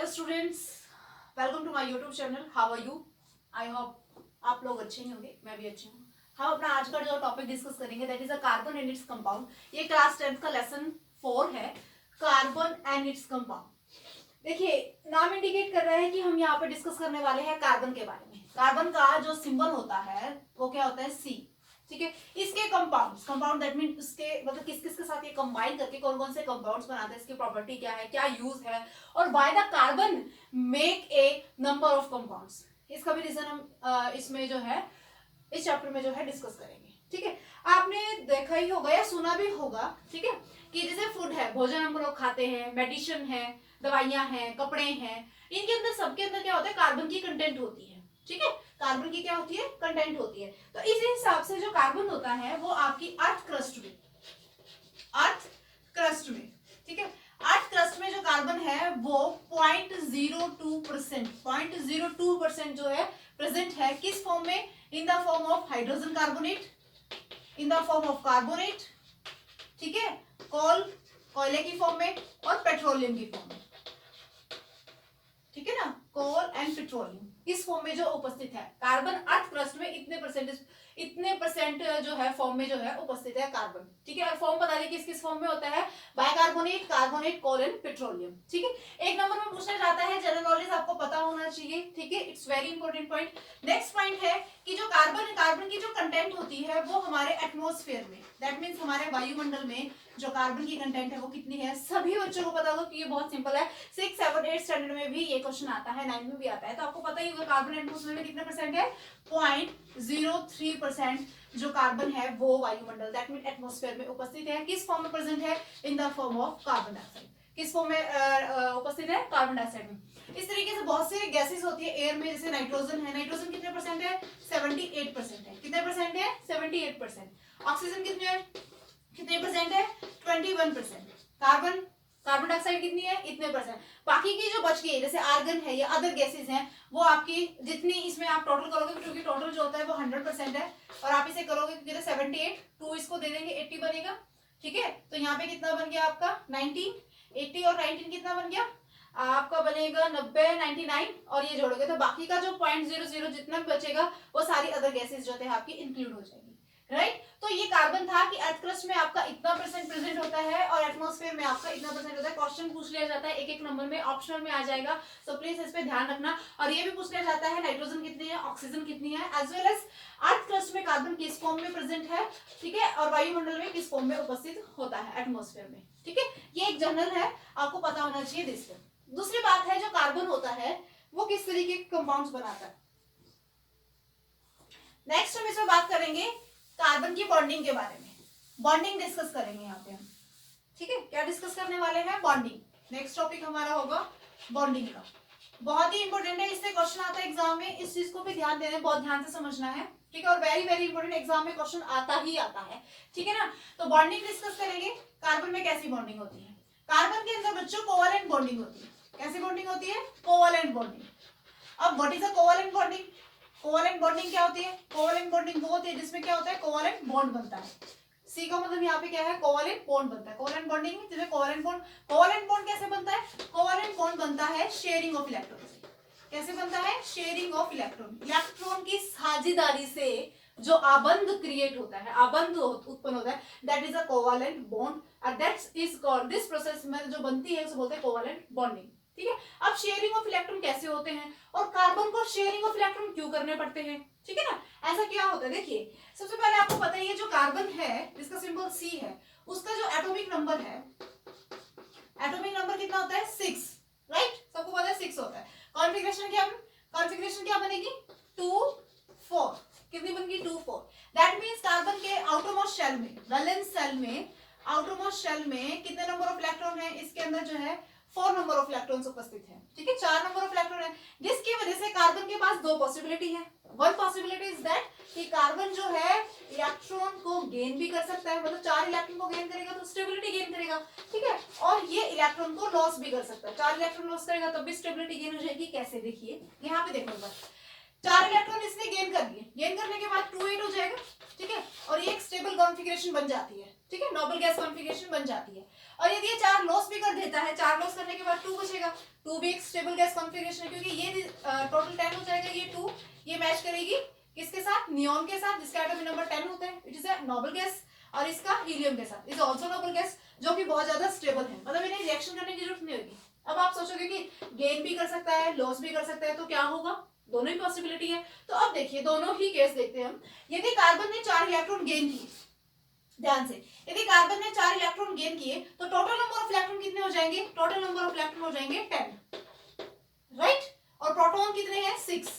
Students, welcome to my YouTube channel. How are you? I hope आप लोग अच्छे ही होंगे, मैं भी अच्छी हूँ। हम अपना आज का जो टॉपिक डिस्कस करेंगे that is a carbon and its compound. ये क्लास 10th का लेसन 4 है, कार्बन एंड इट्स कंपाउंड। देखिए, नाम इंडिकेट कर रहा है कि हम यहाँ पे डिस्कस करने वाले हैं कार्बन के बारे में। कार्बन का जो सिंबल होता है वो क्या होता है? सी। ठीक है, इसके कंपाउंड दैट मीन उसके मतलब किस किस के साथ ये कंबाइन करके कौन कौन से कंपाउंड्स बनाते हैं, इसकी प्रॉपर्टी क्या है, क्या यूज है, और by the carbon make a number of compounds. इसका भी रीजन हम इसमें जो है इस चैप्टर में जो है डिस्कस करेंगे। ठीक है, आपने देखा ही होगा या सुना भी होगा, ठीक है, कि जैसे फूड है, भोजन हम लोग खाते हैं, मेडिसिन है, दवाइयां हैं, कपड़े हैं, इनके अंदर सबके अंदर क्या होता है? कार्बन की कंटेंट होती है। ठीक है, कार्बन की क्या होती है? कंटेंट होती है। तो इस हिसाब से जो कार्बन होता है वो आपकी अर्थ क्रस्ट में, ठीक है, अर्थ क्रस्ट में जो कार्बन है वो 0.02% जो है प्रेजेंट है। किस फॉर्म में? In the form of hydrogen carbonate, in the form of carbonate, ठीक है, कोयले की फॉर्म में और पेट्रोलियम की फॉर्म में। ठीक है ना, कोल एंड पेट्रोलियम इस फॉर्म में जो उपस्थित है। कार्बन अर्थ क्रस्ट में इतने परसेंट जो है फॉर्म में जो है उपस्थित है कार्बन। ठीक है, और फॉर्म बता दें किस किस फॉर्म में होता है? Bicarbonate, carbonate, coal and petroleum. ठीक है, एक नंबर में पूछा जाता है, जनरल नॉलेज आपको पता होना चाहिए। ठीक है, it's very important point. Next point है कि जो कार्बन की जो कंटेंट होती है वो हमारे एटमॉस्फेयर में, दैट मीन्स हमारे वायुमंडल में जो कार्बन की कंटेंट है वो कितनी है? सभी बच्चों को पता होगा कि ये बहुत सिंपल है। 6, 7, 8 स्टैंडर्ड में भी ये क्वेश्चन आता है, 9 में भी आता है, तो आपको पता ही होगा कार्बन एटमॉस्फेयर में कितने परसेंट है? 0.03% जो कार्बन है वो वायुमंडल दैट मीन एटमॉस्फेयर में उपस्थित है। किस फॉर्म में प्रेजेंट है? In the form of carbon dioxide. किस फॉर्म में उपस्थित है? कार्बन डाइऑक्साइड में। इस तरीके से बहुत से गैसेस होती है एयर में, जैसे नाइट्रोजन है। नाइट्रोजन कितने परसेंट है? 78% है। कितने परसेंट है? 78%। ऑक्सीजन कितने परसेंट है? 21%। कार्बन डाइऑक्साइड कितनी है? इतने परसेंट। बाकी की जो बच गई जैसे आर्गन है या अदर गैसेस हैं वो आपकी जितनी इसमें आप टोटल करोगे, क्योंकि टोटल जो होता है वो 100% है, और आप इसे करोगे क्योंकि 78 2 इसको दे देंगे 80 बनेगा। ठीक है, तो यहाँ पे कितना बन गया आपका? 19। 80 और 19 कितना बन गया आपका? बनेगा 90, 99, और ये जोड़ोगे तो बाकी का जो 0.00 जितना भी बचेगा वो सारी अदर गैसेस जो है आपकी इंक्लूड हो जाएगी। राइट, तो ये कार्बन था कि अर्थ क्रस्ट में आपका इतना परसेंट प्रेजेंट होता है और एटमॉस्फेयर में आपका इतना परसेंट होता है। क्वेश्चन पूछ लिया जाता है एक एक नंबर में, ऑप्शनल में आ जाएगा, तो प्लीज इस पे ध्यान रखना। और ये भी पूछ लिया जाता है नाइट्रोजन कितनी है, ऑक्सीजन कितनी है, as well as earth crust में कार्बन किस फॉर्म में प्रेजेंट है, ठीक है, और वायुमंडल में किस फॉर्म में उपस्थित होता है एटमॉस्फेयर में। ठीक है, ये एक जनरल है, आपको पता होना चाहिए दिस। दूसरी बात है, जो कार्बन होता है वो किस तरीके के कंपाउंड्स बनाता है। नेक्स्ट हम इसमें बात करेंगे कार्बन की बॉन्डिंग के बारे में। बॉन्डिंग डिस्कस करेंगे यहाँ पे हम। ठीक है, क्या डिस्कस करने वाले हैं? बॉन्डिंग। नेक्स्ट टॉपिक हमारा होगा बॉन्डिंग का। बहुत ही इंपॉर्टेंट है, इससे क्वेश्चन आता है एग्जाम में, इस चीज को भी ध्यान देना, बहुत ध्यान से समझना है। ठीक है, और वेरी वेरी इंपॉर्टेंट, एग्जाम में क्वेश्चन आता ही आता है। ठीक है ना, तो बॉन्डिंग डिस्कस करेंगे। कार्बन में कैसी बॉन्डिंग होती है? कार्बन के अंदर बच्चों कोवैलेंट बॉन्डिंग होती है। कैसी बॉन्डिंग होती है? Covalent bonding. अब what is a covalent bonding? Covalent bonding क्या होती है? कोवैलेंट बॉन्डिंग वो होती है जिसमें क्या होता है? कोवैलेंट बॉन्ड बनता है। सी का मतलब यहाँ पे क्या है? कोवैलेंट बॉन्ड बनता है। कोवैलेंट बॉन्डिंग में जिसमें कोवैलेंट बॉन्ड कैसे बनता है? कोवैलेंट बॉन्ड बनता है शेयरिंग ऑफ इलेक्ट्रॉन से। कैसे बनता है? Sharing of electron. इलेक्ट्रॉन की साझेदारी से जो आबंध क्रिएट होता है, आबंध उत्पन्न होता है, that is a covalent bond, and that is called, this process में जो बनती है उसे बोलते हैं कोवैलेंट बॉन्डिंग। ठीक है, अब शेयरिंग ऑफ इलेक्ट्रॉन कैसे होते हैं और कार्बन को शेयरिंग ऑफ इलेक्ट्रॉन क्यों करने पड़ते हैं? ठीक है ना, ऐसा क्या होता है? देखिए, सबसे पहले आपको पता ही है जो कार्बन है जिसका सिंबल सी है, उसका जो एटॉमिक नंबर है, एटॉमिक नंबर कितना होता है? 6। राइट, सबको पता है 6 होता है। कॉन्फ़िगरेशन क्या बनेगी? 2 4। कितनी बनेगी? 2 4। दैट मींस कार्बन के आउटरमोस्ट शेल में, वैलेंस शेल में, आउटरमोस्ट शेल में कितने नंबर ऑफ इलेक्ट्रॉन है? इसके अंदर जो है 4 नंबर ऑफ इलेक्ट्रॉन्स उपस्थित है। ठीक है, 4 नंबर ऑफ इलेक्ट्रॉन है, जिसकी वजह से कार्बन के पास दो पॉसिबिलिटी है। वन पॉसिबिलिटी इज दैट कि कार्बन जो है इलेक्ट्रॉन को गेन भी कर सकता है, मतलब 4 इलेक्ट्रॉन को गेन करेगा तो स्टेबिलिटी गेन करेगा। ठीक है, और ये इलेक्ट्रॉन को लॉस भी कर सकता है। 4 इलेक्ट्रॉन लॉस करेगा तब भी स्टेबिलिटी गेन हो जाएगी। कैसे? देखिए यहाँ पे देखो एक बार, 4 इलेक्ट्रॉन इसने गेन कर लिए, गेन करने के बाद 2 8 हो जाएगा, ठीक है, और ये एक स्टेबल कॉन्फ़िगरेशन बन जाती है, ठीक है, नोबल गैस कॉन्फ़िगरेशन बन जाती है। और यदि ये 4 लॉस भी कर देता है, 4 लॉस करने के बाद 2 बचेगा, 2 भी एक स्टेबल गैस कॉन्फ़िगरेशन है, क्योंकि ये टोटल 10 हो जाएगा, ये 2 ये मैच करेगी किसके साथ, नियॉन के साथ, जिसका एटॉमिक नंबर 10 होता है, it is a noble gas, और इसका हीलियम के साथ इज आल्सो नोबल गैस, जो कि बहुत ज्यादा स्टेबल है, मतलब इन्हें रिएक्शन करने की जरूरत नहीं होगी। अब आप सोचोगे कि गेन भी कर सकता है, लॉस भी कर सकता है, तो क्या होगा, दोनों ही पॉसिबिलिटी है। तो अब देखिए दोनों ही केस देखते हैं हम। यदि कार्बन ने 4 इलेक्ट्रॉन गेन किए, ध्यान से, यदि कार्बन ने 4 इलेक्ट्रॉन गेन किए तो टोटल नंबर ऑफ इलेक्ट्रॉन कितने हो जाएंगे, टोटल नंबर ऑफ इलेक्ट्रॉन हो जाएंगे 10, राइट, और प्रोटॉन कितने हैं 6,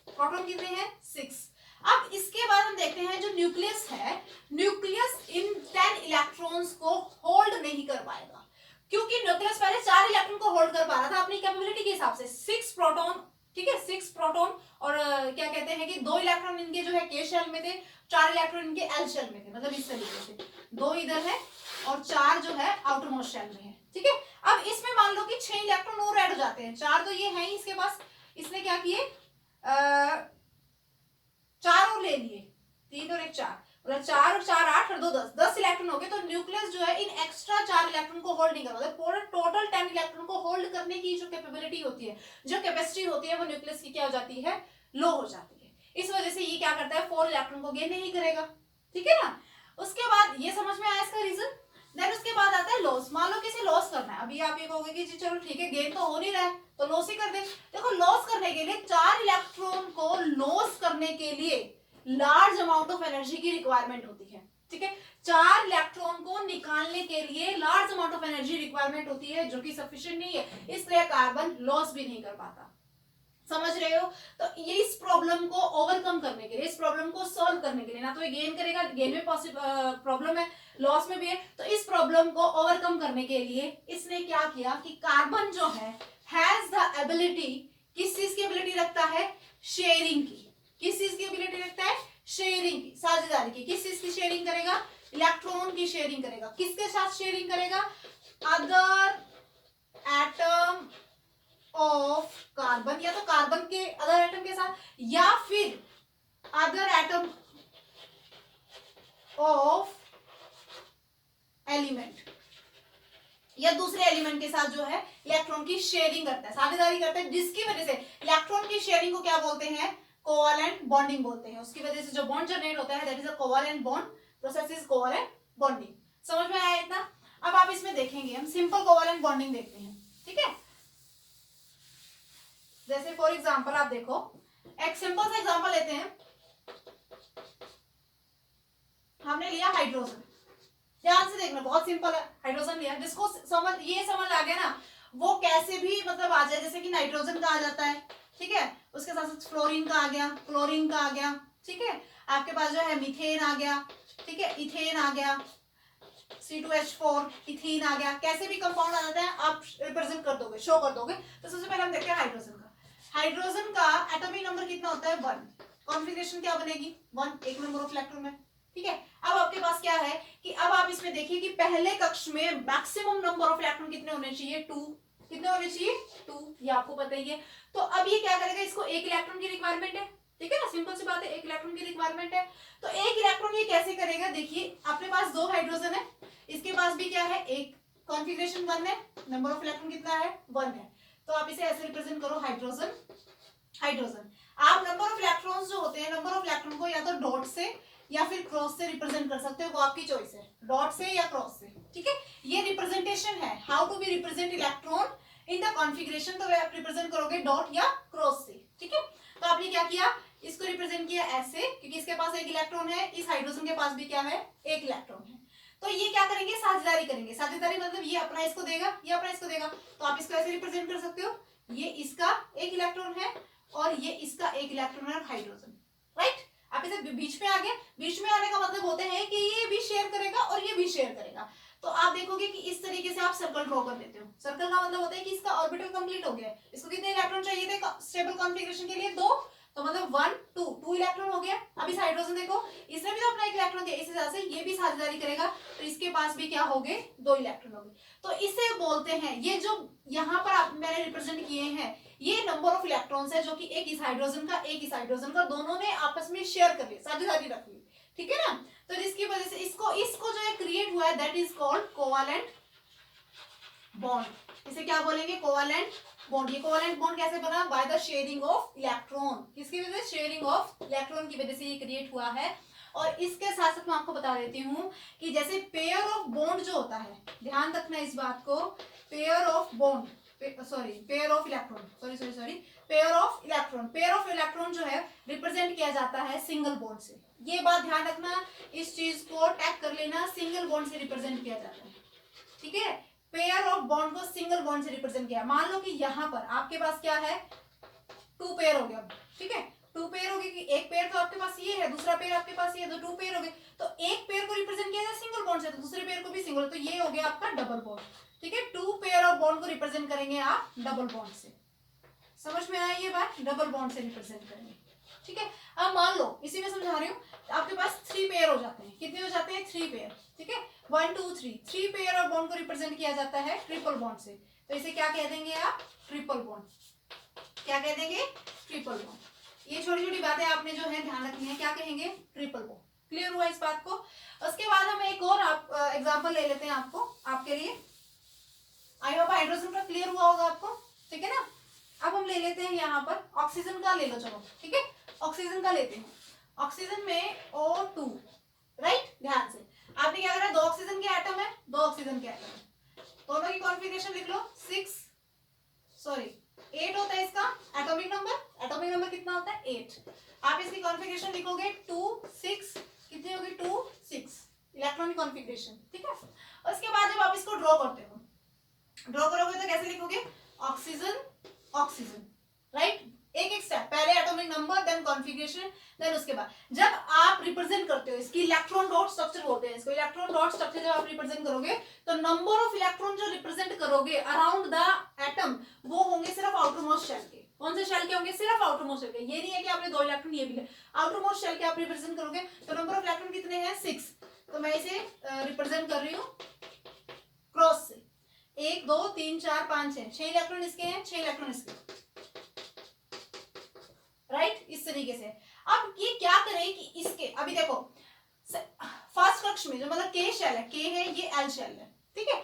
प्रोटॉन कितने हैं 6। अब इसके बाद हम देखते हैं जो न्यूक्लियस है, न्यूक्लियस इन 10 इलेक्ट्रॉन्स को होल्ड नहीं कर पाएगा, क्योंकि न्यूक्लियस पहले 4 इलेक्ट्रॉन को होल्ड कर पा रहा था अपनी कैपेबिलिटी के हिसाब से, 6 प्रोटॉन, ठीक है, 6 प्रोटॉन, और क्या कहते हैं कि 2 इलेक्ट्रॉन इनके जो है के शेल में थे, 4 इलेक्ट्रॉन इनके एल शेल में थे, मतलब इस तरीके से 2 इधर है और 4 जो है आउटर मोस्ट शेल में है, ठीक है। अब इसमें मान लो कि 6 इलेक्ट्रॉन और ऐड हो जाते हैं, 4 तो ये है ही इसके पास, इसने क्या किए 4 और ले लिए, 3 और 1 4, मतलब 4 और 4 8 और 2 10, 10 इलेक्ट्रॉन हो गए। तो न्यूक्लियस जो है इन एक्स्ट्रा 4 इलेक्ट्रॉन को होल्ड नहीं कर पाता, पूरा टोटल 10 इलेक्ट्रॉन को होल्ड करने की जो कैपेबिलिटी होती है, जो कैपेसिटी होती है, वो न्यूक्लियस की क्या हो जाती है, लो हो जाती है। इस वजह से ये क्या करता है, 4 इलेक्ट्रॉन को गेन नहीं करेगा, ठीक है ना। उसके बाद ये समझ में आया इसका रीजन। देन उसके बाद आता है लॉस। मान लो किसी लॉस करना है, अभी आप ये कहोगे कि चलो ठीक है गेन तो हो नहीं रहा है तो लॉस ही कर दे। देखो लॉस करने के लिए 4 इलेक्ट्रॉन को लॉस करने के लिए लार्ज अमाउंट ऑफ एनर्जी की रिक्वायरमेंट होती है, ठीक है। 4 इलेक्ट्रॉन को निकालने के लिए large amount of energy requirement होती है, जो कि सफिशिएंट नहीं है, इसलिए कार्बन लॉस भी नहीं कर पाता। समझ रहे हो। तो ये इस प्रॉब्लम को ओवरकम करने के लिए, इस प्रॉब्लम को सॉल्व करने के लिए, ना तो ये गेन करेगा, गेन में प्रॉब्लम है, लॉस में भी है, तो इस प्रॉब्लम को ओवरकम करने के लिए इसने क्या किया कि कार्बन जो है हैज द एबिलिटी, किस चीज की एबिलिटी रखता है, शेयरिंग की। किस चीज की एबिलिटी रखता है, शेयरिंग की, साझेदारी की। किस चीज की शेयरिंग करेगा, इलेक्ट्रॉन की शेयरिंग करेगा। किसके साथ शेयरिंग करेगा, अदर एटम ऑफ कार्बन, या तो कार्बन के अदर एटम के साथ, या फिर अदर एटम ऑफ एलिमेंट, या दूसरे एलिमेंट के साथ जो है इलेक्ट्रॉन की शेयरिंग करता है, साझेदारी करता है, जिसकी वजह से इलेक्ट्रॉन की शेयरिंग को क्या बोलते हैं, कोवैलेंट बॉन्डिंग बोलते हैं। उसकी वजह से जो बॉन्ड जनरेट होता है that is a covalent bond, process is covalent bonding. समझ में आया इतना। अब आप इसमें देखेंगे, हम सिंपल कोवैलेंट बॉन्डिंग देखते हैं, ठीक है। जैसे फॉर एग्जांपल आप देखो, एक सिंपल सा एग्जांपल लेते हैं। हमने लिया हाइड्रोजन, ध्यान से देखना, बहुत सिंपल है। हाइड्रोजन लिया, जिसको समझ आ गया ना, वो कैसे भी मतलब आ जाए, जैसे कि नाइट्रोजन का आ जाता है, ठीक है, उसके साथ साथ फ्लोरीन का आ गया, क्लोरीन का आ गया, ठीक है, आपके पास जो है मीथेन आ गया, ठीक है, इथेन आ गया, C2H4, इथीन आ गया, कैसे भी कंपाउंड आ जाता है आप रिप्रेजेंट कर दोगे, शो कर दोगे। तो सबसे पहले हम देखते हैं हाइड्रोजन का। हाइड्रोजन का एटॉमिक नंबर कितना होता है, 1। कॉन्फ़िगरेशन क्या बनेगी, 1, एक नंबर ऑफ इलेक्ट्रॉन में, ठीक है। अब आपके पास क्या है कि अब आप इसमें देखिए कि पहले कक्ष में मैक्सिमम नंबर ऑफ इलेक्ट्रॉन कितने होने चाहिए, 2। कितने होने चाहिए, 2, ये आपको पता ही है। तो अब ये क्या करेगा, इसको 1 इलेक्ट्रॉन की रिक्वायरमेंट है, ठीक है ना, सिंपल सी बात है, 1 इलेक्ट्रॉन की रिक्वायरमेंट है। तो 1 इलेक्ट्रॉन ये कैसे करेगा, देखिए अपने पास 2 हाइड्रोजन है, इसके पास भी क्या है, एक कॉन्फ़िगरेशन 1 है, नंबर ऑफ इलेक्ट्रॉन कितना है, 1 है। तो आप इसे ऐसे रिप्रेजेंट करो, हाइड्रोजन हाइड्रोजन। आप नंबर ऑफ इलेक्ट्रॉन्स जो होते हैं, नंबर ऑफ इलेक्ट्रॉन को या तो डॉट से या फिर क्रॉस से रिप्रेजेंट कर सकते हो, वो आपकी चॉइस है, डॉट से या क्रॉस से, ठीक है। ये रिप्रेजेंटेशन है, how to be represent electron in the configuration. तो आप रिप्रेजेंट करोगे डॉट या क्रॉस से, ठीक है। तो आपने क्या किया, इसको रिप्रेजेंट किया ऐसे, क्योंकि इसके पास 1 इलेक्ट्रॉन है, इस हाइड्रोजन के पास भी क्या है, 1 इलेक्ट्रॉन है। तो ये क्या करेंगे, साझेदारी करेंगे। साझेदारी मतलब ये अपना इसको देगा, ये अपना इसको देगा। तो आप इसको ऐसे रिप्रेजेंट कर सकते हो, ये इसका 1 इलेक्ट्रॉन है और ये इसका 1 इलेक्ट्रॉन है, हाइड्रोजन, राइट। आप इसे बीच में आ गए, बीच में आने का मतलब होते हैं कि ये भी शेयर करेगा और ये भी शेयर करेगा। तो आप देखोगे कि इस तरीके से आप सर्कल ड्रॉ कर देते हो। सर्कल का मतलब होता है कि इसका ऑर्बिटल कंप्लीट हो गया है। इसको कितने इलेक्ट्रॉन चाहिए थे स्टेबल कॉन्फ़िगरेशन के लिए, 2। तो मतलब 1 2 इलेक्ट्रॉन हो गया। अब इस हाइड्रोजन देखो, इसने भी तो अपना 1 इलेक्ट्रॉन दिया, इस हिसाब से ये भी साझेदारी करेगा, तो इसके पास भी क्या हो गए, 2 इलेक्ट्रॉन हो गए। तो इसे बोलते हैं, ये जो यहाँ पर मैंने रिप्रेजेंट किए हैं हैं, ये नंबर ऑफ इलेक्ट्रॉन्स है जो कि एक इस हाइड्रोजन का दोनों ने आपस में शेयर कर लिया, साझेदारी रख ली, ठीक है ना। तो जिसकी वजह से इसको जो है क्रिएट हुआ है that is called covalent bond. इसे क्या बोलेंगे? Covalent bond. ये कोवालेंट बॉन्ड कैसे बना? By the sharing of electron. किसकी वजह से? शेयरिंग ऑफ इलेक्ट्रॉन की वजह से ये क्रिएट हुआ है। और इसके साथ साथ मैं आपको बता देती हूँ कि जैसे पेयर ऑफ बॉन्ड जो होता है, ध्यान रखना इस बात को, pair of bond pair of electron जो है रिप्रेजेंट किया जाता है सिंगल बॉन्ड से। ये बात ध्यान रखना, इस चीज को टैग कर लेना, सिंगल बॉन्ड से रिप्रेजेंट किया जाता है, ठीक है। पेयर ऑफ बॉन्ड को सिंगल बॉन्ड से रिप्रेजेंट किया। मान लो कि यहाँ पर आपके पास क्या है, 2 पेयर हो गया, ठीक है। 2 पेयर हो गए कि एक पेयर तो आपके पास ये है, दूसरा पेयर आपके पास ये है, तो 2 पेयर हो गए। तो एक पेयर को रिप्रेजेंट किया जाए सिंगल बॉन्ड से, तो दूसरे पेयर को भी सिंगल, तो ये हो गया आपका डबल बॉन्ड, ठीक है। 2 पेयर ऑफ बॉन्ड को रिप्रेजेंट करेंगे आप डबल बॉन्ड से। समझ में आया ये बात? डबल बॉन्ड से रिप्रेजेंट करेंगे, ठीक है। अब मान लो इसी में समझा रही हूँ, आपके पास 3 पेयर हो जाते हैं। कितने हो जाते हैं? 3 पेयर, ठीक है। 1 2 3 पेयर ऑफ बॉन्ड को रिप्रेजेंट किया जाता है ट्रिपल बॉन्ड से। तो इसे क्या कह देंगे आप? Triple bond. क्या कह देंगे? Triple bond. ये छोटी छोटी बातें आपने जो है ध्यान रखनी है। क्या कहेंगे? Triple bond. क्लियर हुआ इस बात को? उसके बाद हम एक और एग्जाम्पल ले लेते हैं आपके लिए। आई होप हाइड्रोजन का क्लियर हुआ होगा आपको, ठीक है ना। अब हम ले लेते हैं यहाँ पर ऑक्सीजन का ले लो, चलो ठीक है। ऑक्सीजन का लेते हैं। ऑक्सीजन में O2, राइट। ध्यान से आपने क्या करा, 2 ऑक्सीजन के एटम है, 2 ऑक्सीजन के एटम है, दोनों की कॉन्फ़िगरेशन लिख लो। 8 होता है इसका एटॉमिक नंबर। एटॉमिक नंबर कितना होता है? 8। आप इसकी कॉन्फ़िगरेशन लिखोगे 2 6, कितनी होगी? 2 6 इलेक्ट्रॉनिक कॉन्फ़िगरेशन, ठीक है। और उसके बाद जब आप इसको ड्रॉ करते हो, ड्रॉ करोगे तो कैसे लिखोगे? Oxygen oxygen, right. एक स्टेप, पहले atomic number, then configuration, then उसके बाद जब आप रिप्रेजेंट करते हो, इसकी इलेक्ट्रॉन डॉट स्ट्रक्चर बोलते हैं इसको। इलेक्ट्रॉन डॉट स्ट्रक्चर जब आप रिप्रेजेंट करोगे तो नंबर ऑफ इलेक्ट्रॉन जो रिप्रेजेंट करोगे अराउंड द एटम, वो होंगे सिर्फ आउटर मोस्ट शेल के। कौन से शेल के होंगे? सिर्फ आउटर मोस्ट शेल के। ये नहीं है कि आपने 2 इलेक्ट्रॉन ये भी है, आउटर मोस्ट शेल के आप रिप्रेजेंट करोगे। तो नंबर ऑफ इलेक्ट्रॉन कितने हैं? 6। तो मैं इसे रिप्रेजेंट कर रही हूँ क्रॉस से। 1 2 3 4 5 6 इलेक्ट्रॉन इसके हैं, 6 इलेक्ट्रॉन इसके, राइट। इस तरीके से अब ये क्या करें कि इसके, अभी देखो फर्स्ट कक्ष में जो मतलब के शेल है, के है, ये एल शेल है, ठीक है।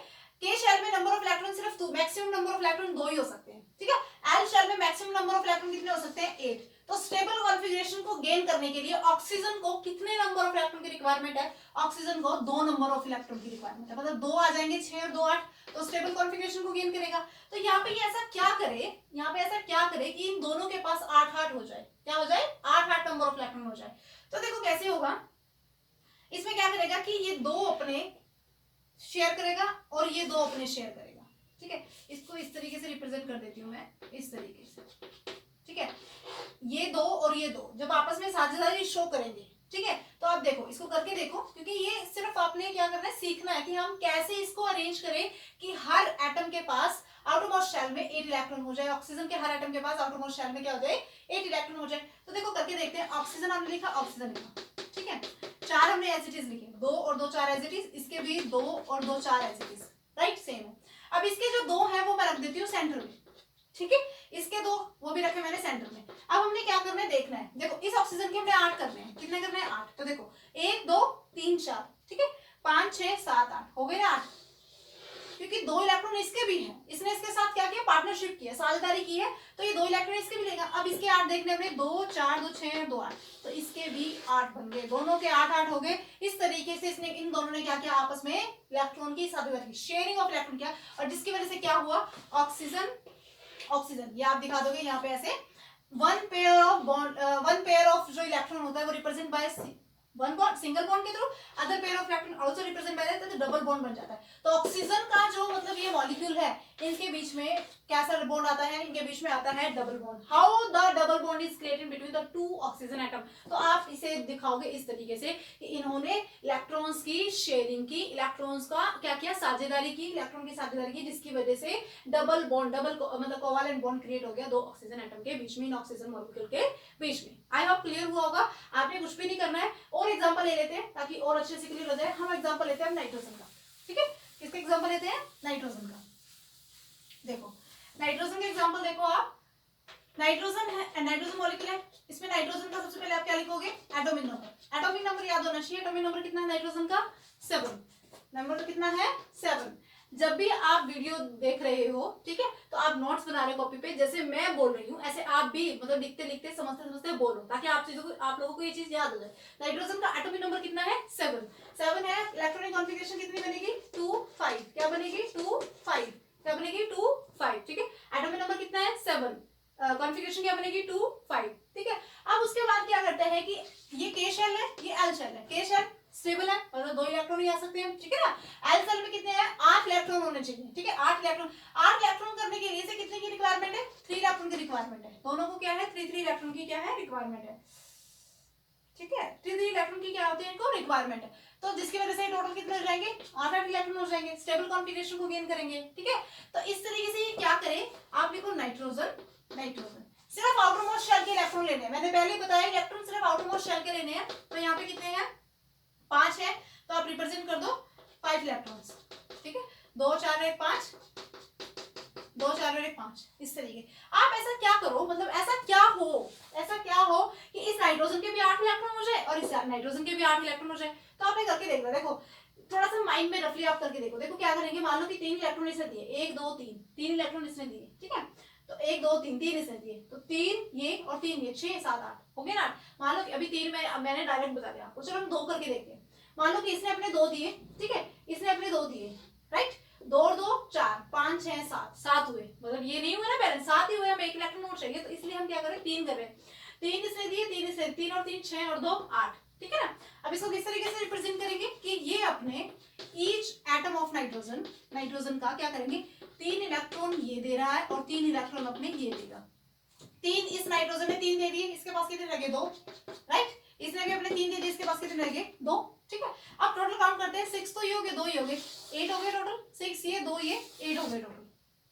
के शेल में नंबर ऑफ इलेक्ट्रॉन सिर्फ 2, मैक्सिमम नंबर ऑफ इलेक्ट्रॉन 2 ही हो सकते हैं, ठीक है। एल शेल में मैक्सिमम नंबर ऑफ इलेक्ट्रॉन कितने हो सकते हैं? 8। तो स्टेबल कॉन्फ़िगरेशन को गेन करने के लिए ऑक्सीजन को कितने नंबर ऑफ इलेक्ट्रॉन की रिक्वायरमेंट है? ऑक्सीजन को 2 नंबर ऑफ इलेक्ट्रॉन की रिक्वायरमेंट है, मतलब 2 आ जाएंगे, 6 और 2 8, तो स्टेबल कॉन्फ़िगरेशन को गेन करेगा। तो यहाँ पे ऐसा क्या करे कि इन दोनों के पास 8 8 हो जाए। क्या हो जाए? 8 8 नंबर ऑफ इलेक्ट्रॉन हो जाए। तो देखो कैसे होगा, इसमें क्या करेगा कि ये 2 अपने शेयर करेगा और ये 2 अपने शेयर करेगा, ठीक है। इसको इस तरीके से रिप्रेजेंट कर देती हूँ मैं, इस तरीके से, ठीक है। ये 2 और ये 2 जब आपस में साझेदारी शो करेंगे, ठीक है। तो आप देखो, इसको करके देखो, क्योंकि ये सिर्फ आपने क्या करना है, सीखना है कि हम कैसे इसको अरेंज करें कि हर एटम के पास आउटर मोस्ट शेल में 8 इलेक्ट्रॉन हो जाए। ऑक्सीजन के हर एटम के पास आउटर मोस्ट शेल में क्या हो जाए? 8 इलेक्ट्रॉन हो जाए। तो देखो करके देखते हैं। ऑक्सीजन हमने लिखा, ऑक्सीजन लिखा, ठीक है। 4 हमने एज इट इज लिखे, 2 और 2 4 एज इट इज, इसके भी 2 और 2 4 as it is, right, same है। अब इसके जो 2 है वो मैं रख देती हूँ सेंटर में, ठीक है। इसके 2 वो भी रखे मैंने सेंटर में। अब हमने क्या करना है, देखना है। देखो इस ऑक्सीजन के हमने 8 करने हैं। कितने करने हैं? 8। तो देखो 1 2 3 4, ठीक है, 5 6 7 8 हो गए ना 8, क्योंकि 2 इलेक्ट्रॉन इसके भी हैं। इसने इसके साथ क्या किया? पार्टनरशिप की है, साझेदारी की है, तो ये 2 इलेक्ट्रॉन इसके भी लेगा। अब इसके 8 देखने हमने, 2 4 2 6 2 8, तो इसके भी 8 बन गए, दोनों के 8 8 हो गए। इस तरीके से इसने, इन दोनों ने क्या किया? आपस में इलेक्ट्रॉन की साझेदारी, शेयरिंग ऑफ इलेक्ट्रॉन किया, और जिसकी वजह से क्या हुआ? ऑक्सीजन, ये आप दिखा दोगे यहाँ पे ऐसे, वन पेयर ऑफ जो इलेक्ट्रॉन होता है वो represent by one bond, single bond के through, other pair of electron also represent by that, तो डबल बॉन्ड बन जाता है। तो ऑक्सीजन का जो मतलब ये मॉलिक्यूल है, इनके बीच में कैसा बॉन्ड आता है? इनके बीच में आता है double bond. How the double bond is created between the 2 oxygen atom? तो आप इसे दिखाओगे इस तरीके से कि इन्होंने इलेक्ट्रॉन्स की शेयरिंग की, इलेक्ट्रॉन्स का क्या किया? साझेदारी की, इलेक्ट्रॉन की साझेदारी की, जिसकी वजह से डबल बॉन्ड, मतलब कोवैलेंट बॉन्ड क्रिएट हो गया 2 ऑक्सीजन एटम के बीच में, इन ऑक्सीजन मॉलिक्यूल के बीच में। आई होप क्लियर हुआ होगा। आपने कुछ भी नहीं करना है। और एग्जांपल ले लेते हैं ताकि और अच्छे से क्लियर हो जाए। हम एग्जांपल लेते हैं नाइट्रोजन का, ठीक है। किसका एग्जांपल लेते हैं? नाइट्रोजन का। देखो नाइट्रोजन का एग्जांपल देखो आप, नाइट्रोजन है, नाइट्रोजन मॉलिक्यूल है, इसमें नाइट्रोजन का सबसे पहले आप क्या लिखोगे, एटॉमिक नंबर। एटॉमिक नंबर याद होना चाहिए, एटॉमिक नंबर कितना है नाइट्रोजन का, 7। नंबर कितना है, 7। जब भी आप वीडियो देख रहे हो, ठीक है, तो आप नोट्स बना रहे हो कॉपी पे, जैसे मैं बोल रही हूँ ऐसे आप भी मतलब लिखते लिखते समझते समझते बोलो, ताकि आप चीजों को, आप लोगों को ये चीज याद हो जाए। नाइट्रोजन का एटॉमिक नंबर कितना है, 7। 7 है, इलेक्ट्रॉनिक कॉन्फ़िगरेशन कितनी बनेगी, 2 5। क्या बनेगी, 2 5। क्या बनेगी, 2 5, ठीक है। एटॉमिक नंबर कितना है, 7। कॉन्फ़िगरेशन क्या बनेगी, 2 5, ठीक है। अब उसके बाद क्या करते हैं कि ये के शेल है, ये एल शेल है। के शेल स्टेबल है, मतलब 2 इलेक्ट्रॉन ही आ सकते हैं, ठीक है ना। एल शेल में कितने हैं, 8 इलेक्ट्रॉन होने चाहिए, ठीक है। 8 इलेक्ट्रॉन, 8 इलेक्ट्रॉन करने के लिए से कितने की रिक्वायरमेंट है, 3 इलेक्ट्रॉन की रिक्वायरमेंट है। दोनों को क्या है, 3 इलेक्ट्रॉन की क्या है, रिक्वायरमेंट है, ठीक है। 3 इलेक्ट्रॉन की क्या होती है, इनको रिक्वायरमेंट है। तो जिसकी वजह से टोटल कितने हो जाएंगे, 8 इलेक्ट्रॉन हो जाएंगे, स्टेबल कॉन्फ़िगरेशन को गेन करेंगे, ठीक है। तो इस तरीके से क्या करें, आप लिखो नाइट्रोजन, नाइट्रोजन सिर्फ आउटर मोस्ट शेल के इलेक्ट्रॉन लेने हैं। मैंने पहले ही बताया इलेक्ट्रॉन सिर्फ आउटर मोस्ट शेल के लेने हैं। तो यहाँ पे कितने हैं, 5 है, तो आप रिप्रेजेंट कर दो 5 इलेक्ट्रॉन्स, ठीक है। 2 4 1 5, 2 4 1 5, इस तरीके। आप ऐसा क्या करो, मतलब ऐसा क्या हो कि इस नाइट्रोजन के भी 8 इलेक्ट्रॉन हो जाए और इस नाइट्रोजन के भी 8 इलेक्ट्रॉन हो जाए। तो आपने करके देख लो, देखो थोड़ा सा माइंड में रफली आप करके देखो। देखो क्या करेंगे, मान लो कि 3 इलेक्ट्रॉन इसने दिए, 1 2 3, 3 इलेक्ट्रॉन इसने दिए, ठीक है। तो 1 2 3, 3 इसने दिए, तो 3 ये और 3 ये, 6 7 8 हो गए ना। मान लो कि अभी 3 मैंने डायरेक्ट बता दिया आपको, चलो हम 2 करके देखते हैं। मान लो कि इसने अपने 2 दिए, ठीक है, इसने अपने 2 दिए, राइट। 2 और 2 4, 5 6 7, 7 हुए, मतलब ये नहीं हुए ना बैलेंस, 7 ही हुए। हम 1 इलेक्ट्रॉन और चाहिए, तो इसलिए हम क्या करें, 3 कर रहे हैं। 3 इसने दिए, 3 इसने, 3 और 3 6 और 2 8, ठीक है ना। अब इसको किस तरीके से रिप्रेजेंट करेंगे कि ये अपने each atom of nitrogen, nitrogen का क्या करेंगे, 3 इलेक्ट्रॉन ये दे रहा है और 3 इलेक्ट्रॉन अपने ये देगा। 3 इस नाइट्रोजन ने 3 दे दिए, इसके पास कितने लगे, 2, राइट। इसने भी अपने 3 दे दिए, इसके पास कितने लगे, 2, ठीक है। अब टोटल काउंट करते हैं, 6 तो ये हो गए, 2 ये हो गए, 8 हो गए टोटल। 6 ये, 2 ये, 8 हो गए टोटल,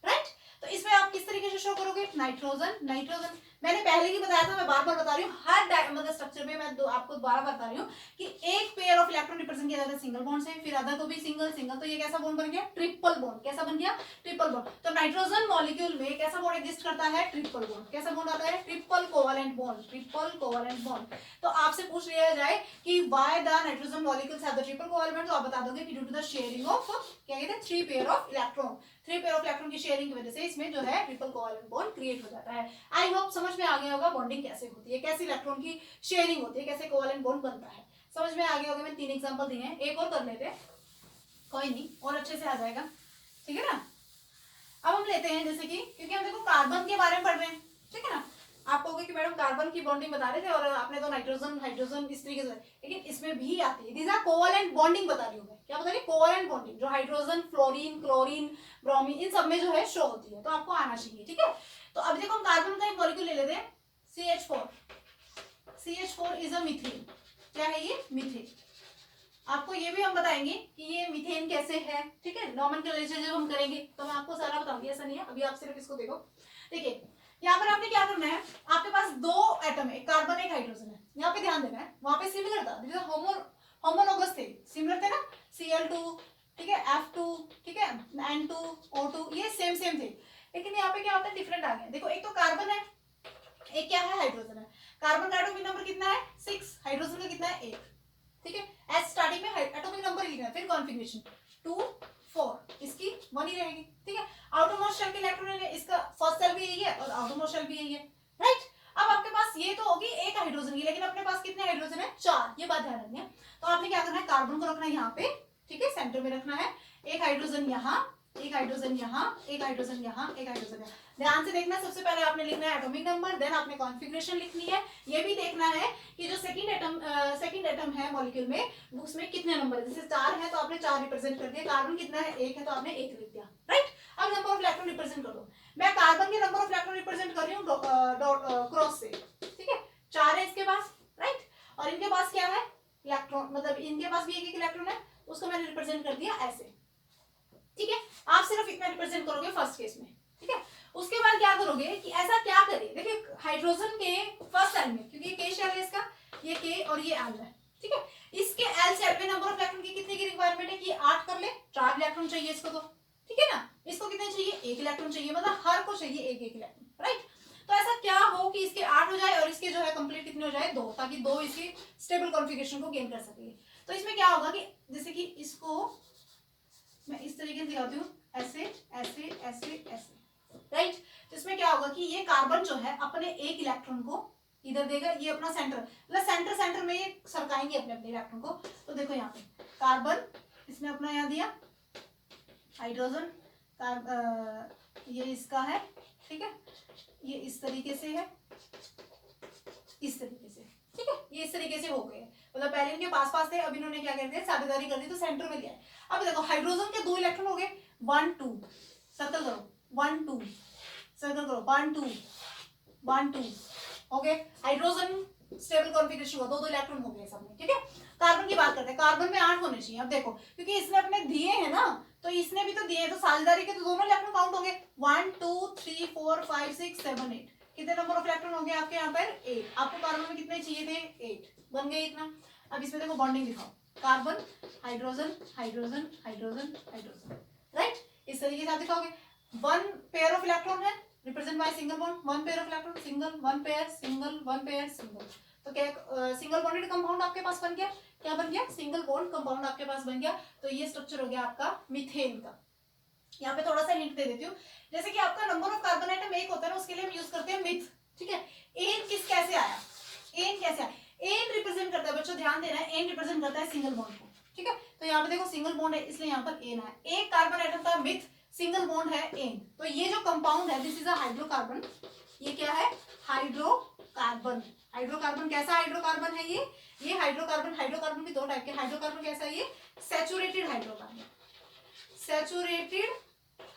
राइट। तो इसमें आप किस तरीके से शो करोगे, नाइट्रोजन, नाइट्रोजन मैंने पहले ही बताया था, मैं बार बार बता रही हूँ, हर मतलब स्ट्रक्चर में मैं आपको बार बार बता रही हूँ कि एक पेयर ऑफ इलेक्ट्रॉन रिप्रेजेंट किया जाता है सिंगल बॉन्ड से, फिर अदर को भी सिंगल सिंगल, तो ये कैसा बॉन्ड बन गया, ट्रिपल बॉन्ड। कैसा बन गया, ट्रिपल बॉन्ड। तो नाइट्रोजन मॉलिक्यूल में कैसा बॉन्ड एग्जिस्ट करता है, ट्रिपल बॉन्ड। कैसा बॉन्ड आता है, triple covalent bond, triple covalent bond. तो आपसे पूछ लिया जाए कि why the nitrogen molecules have the triple covalent bond, तो आप बता दोगे कि due to the sharing of, क्या कहते हैं, 3 pair of electron. 3 pair of electron की शेयरिंग की वजह से इसमें जो है ट्रिपल कोवैलेंट बॉन्ड क्रिएट हो जाता है। आई होप समझ में आ गया होगा बॉन्डिंग कैसे होती है, कैसे इलेक्ट्रॉन की शेयरिंग होती है, कैसे कोवैलेंट बॉन्ड बनता है, समझ में आ गया होगा। मैंने 3 एग्जांपल दिए हैं, एक और कर लेते हैं, कोई नहीं, और अच्छे से आ जाएगा, ठीक है ना। अब हम लेते हैं जैसे कि, क्योंकि हम देखो कार्बन के बारे में पढ़ रहे हैं, ठीक है ना। आप कहोगे कि मैडम कार्बन की बॉन्डिंग बता रहे थे और आपने तो नाइट्रोजन हाइड्रोजन इस तरीके से, लेकिन इसमें भी आती है, दीज आर कोवैलेंट बॉन्डिंग बता रही हूँ मैं। क्या बता रही, कोवैलेंट बॉन्डिंग, जो hydrogen fluorine chlorine bromine in सब में जो है शो होती है, तो आपको आना चाहिए, ठीक है। तो अब देखो हम कार्बन का एक मॉलिक्यूल ले लेते हैं, CH4। CH4 is a methane. क्या है ये, मीथेन। आपको ये भी हम बताएंगे कि ये मीथेन कैसे है, ठीक है। नॉमेनक्लेचर जब हम करेंगे तो मैं आपको सारा बताऊंगी, ऐसा नहीं है। अभी आप सिर्फ इसको देखो, देखिए यहाँ पर आपने क्या करना है, आपके पास 2 एटम है, कार्बन एक हाइड्रोजन है। यहाँ पे ध्यान देना है, वहां पे सिमिलर था, होमोलोगस थे, सिमिलर थे ना, Cl2, ठीक है, F2, ठीक है, N2 O2, ये सेम सेम थे। लेकिन यहाँ पे क्या होता है, डिफरेंट आ गया। देखो एक तो कार्बन है, एक क्या है, हाइड्रोजन है। कार्बन का एटॉमिक नंबर कितना है, 6, हाइड्रोजन का कितना है, 1, ठीक है। एस स्टार्टिंग में एटॉमिक नंबर लिखना है, फिर कॉन्फ़िगरेशन 2 4, इसकी 1 ही रहेगी, ठीक है। आउटर मोस्ट शेल के इलेक्ट्रॉन है, इसका फर्स्ट शेल भी यही है और आउटर मोस्ट शेल भी यही है, राइट। अब आपके पास ये तो होगी एक हाइड्रोजन की, लेकिन अपने पास कितने हाइड्रोजन है, 4, ये बात ध्यान रखनी है। तो आपने क्या करना है, कार्बन को रखना है यहाँ पे, ठीक है, सेंटर में रखना है। एक हाइड्रोजन यहाँ, एक हाइड्रोजन यहाँ, एक हाइड्रोजन यहाँ, एक हाइड्रोजन यहाँ। ध्यान से देखना, सबसे पहले आपने लिखना है एटॉमिक नंबर, देन आपने कॉन्फ़िगरेशन लिखनी है। ये भी देखना है कि जो सेकंड एटम है मॉलिक्यूल में, उसमें कितने नंबर है। जैसे 4 है तो आपने 4 रिप्रेजेंट कर दिया, कार्बन कितना है, 1 है तो आपने 1 लिख दिया, राइट। अब नंबर ऑफ इलेक्ट्रॉन रिप्रेजेंट कर दो। मैं कार्बन के नंबर ऑफ इलेक्ट्रॉन रिप्रेजेंट कर रही हूँ क्रॉस से, ठीक है। 4 है इसके पास, राइट, और इनके पास क्या है, इलेक्ट्रॉन, मतलब इनके पास भी एक इलेक्ट्रॉन है, उसको मैंने रिप्रेजेंट कर दिया ऐसे, ठीक है। आप सिर्फ इतना रिप्रेजेंट करोगे फर्स्ट केस में, ठीक है। उसके बाद क्या करोगे कि ऐसा क्या करें, देखिए हाइड्रोजन के फर्स्ट सेल में, क्योंकि के शेल है इसका, ये के और ये एल है, ठीक है। इसके एल शेल में नंबर ऑफ इलेक्ट्रॉन की कितने की रिक्वायरमेंट है कि 8 कर ले, 4 इलेक्ट्रॉन चाहिए इसको, तो ठीक है ना। इसको कितने चाहिए, 1 इलेक्ट्रॉन चाहिए। चाहिए, मतलब हर को चाहिए एक एक इलेक्ट्रॉन, राइट। तो ऐसा क्या हो कि इसके 8 हो जाए और इसके जो है कंप्लीट कितने हो जाए 2, ताकि 2 इसकी स्टेबल कॉन्फ़िगरेशन को गेन कर सके। तो इसमें क्या होगा कि जैसे कि इसको मैं इस तरीके से दिखाती हूँ, ऐसे ऐसे ऐसे ऐसे, राइट। तो इसमें क्या होगा कि ये कार्बन जो है अपने एक इलेक्ट्रॉन को इधर देगा, ये अपना सेंटर, मतलब सेंटर सेंटर में ये सरकाएंगे अपने अपने इलेक्ट्रॉन को। तो देखो यहाँ पे कार्बन इसने अपना यहाँ दिया, हाइड्रोजन ये इसका है, ठीक है, ये इस तरीके से है, इस तरीके से, ठीक है, ये इस तरीके से हो गए, मतलब पहले इनके पास पास थे, अब इन्होंने क्या कर दिया, साझेदारी कर दी, तो सेंटर में लिया है। अब देखो हाइड्रोजन के 2 इलेक्ट्रॉन हो गए, 1 2, सर्कल करो, 1 2, सर्कल करो, 1 2 1 2 हो गए। हाइड्रोजन स्टेबल कॉन्फ़िगरेशन हुआ, 2 इलेक्ट्रॉन हो गए सब में, ठीक है। कार्बन की बात करते हैं, कार्बन में 8 होने चाहिए। अब देखो क्योंकि इसने अपने दिए हैं ना, तो इसने भी तो दिए हैं, तो साझेदारी के तो दोनों इलेक्ट्रॉन काउंट होंगे, 1 2 3 4 5 6 7 8, कितने नंबर ऑफ इलेक्ट्रॉन हो गए आपके यहाँ पर 8। आपको कार्बन में कितने चाहिए थे 8, बन गए इतना। अब इसमें देखो बॉन्डिंग दिखाओ, carbon hydrogen hydrogen hydrogen hydrogen, right, इस तरीके से आप दिखाओगे। 1 पेयर ऑफ इलेक्ट्रॉन है, represent by single bond, 1 pair of electron, single, 1 pair single, 1 pair single. तो क्या सिंगल बॉन्डेड कंपाउंड आपके पास बन गया, क्या बन गया, सिंगल बॉन्ड कंपाउंड आपके पास बन गया। तो ये स्ट्रक्चर हो गया आपका मीथेन का। यहाँ पे थोड़ा सा हिंट दे देती हूँ, जैसे कि आपका नंबर ऑफ कार्बन एटम एक होता है ना, उसके लिए हम यूज करते हैं मिथ, ठीक है। एन कैसे आया, एन कैसे आया, एन रिप्रेजेंट करता है, बच्चों ध्यान देना है, एन रिप्रेजेंट करता है सिंगल बॉन्ड को, ठीक है। तो यहाँ पे देखो सिंगल बॉन्ड है, इसलिए यहाँ पर एन है, एक कार्बन एटम का मिथ, सिंगल बॉन्ड है एन। तो ये जो कंपाउंड है, दिस इज अ हाइड्रोकार्बन, ये क्या है, हाइड्रोकार्बन। हाइड्रोकार्बन कैसा हाइड्रोकार्बन है ये हाइड्रोकार्बन, हाइड्रोकार्बन भी 2 टाइप के, हाइड्रोकार्बन कैसा है, ये सैचुरेटेड हाइड्रोकार्बन, सैचुरेटेड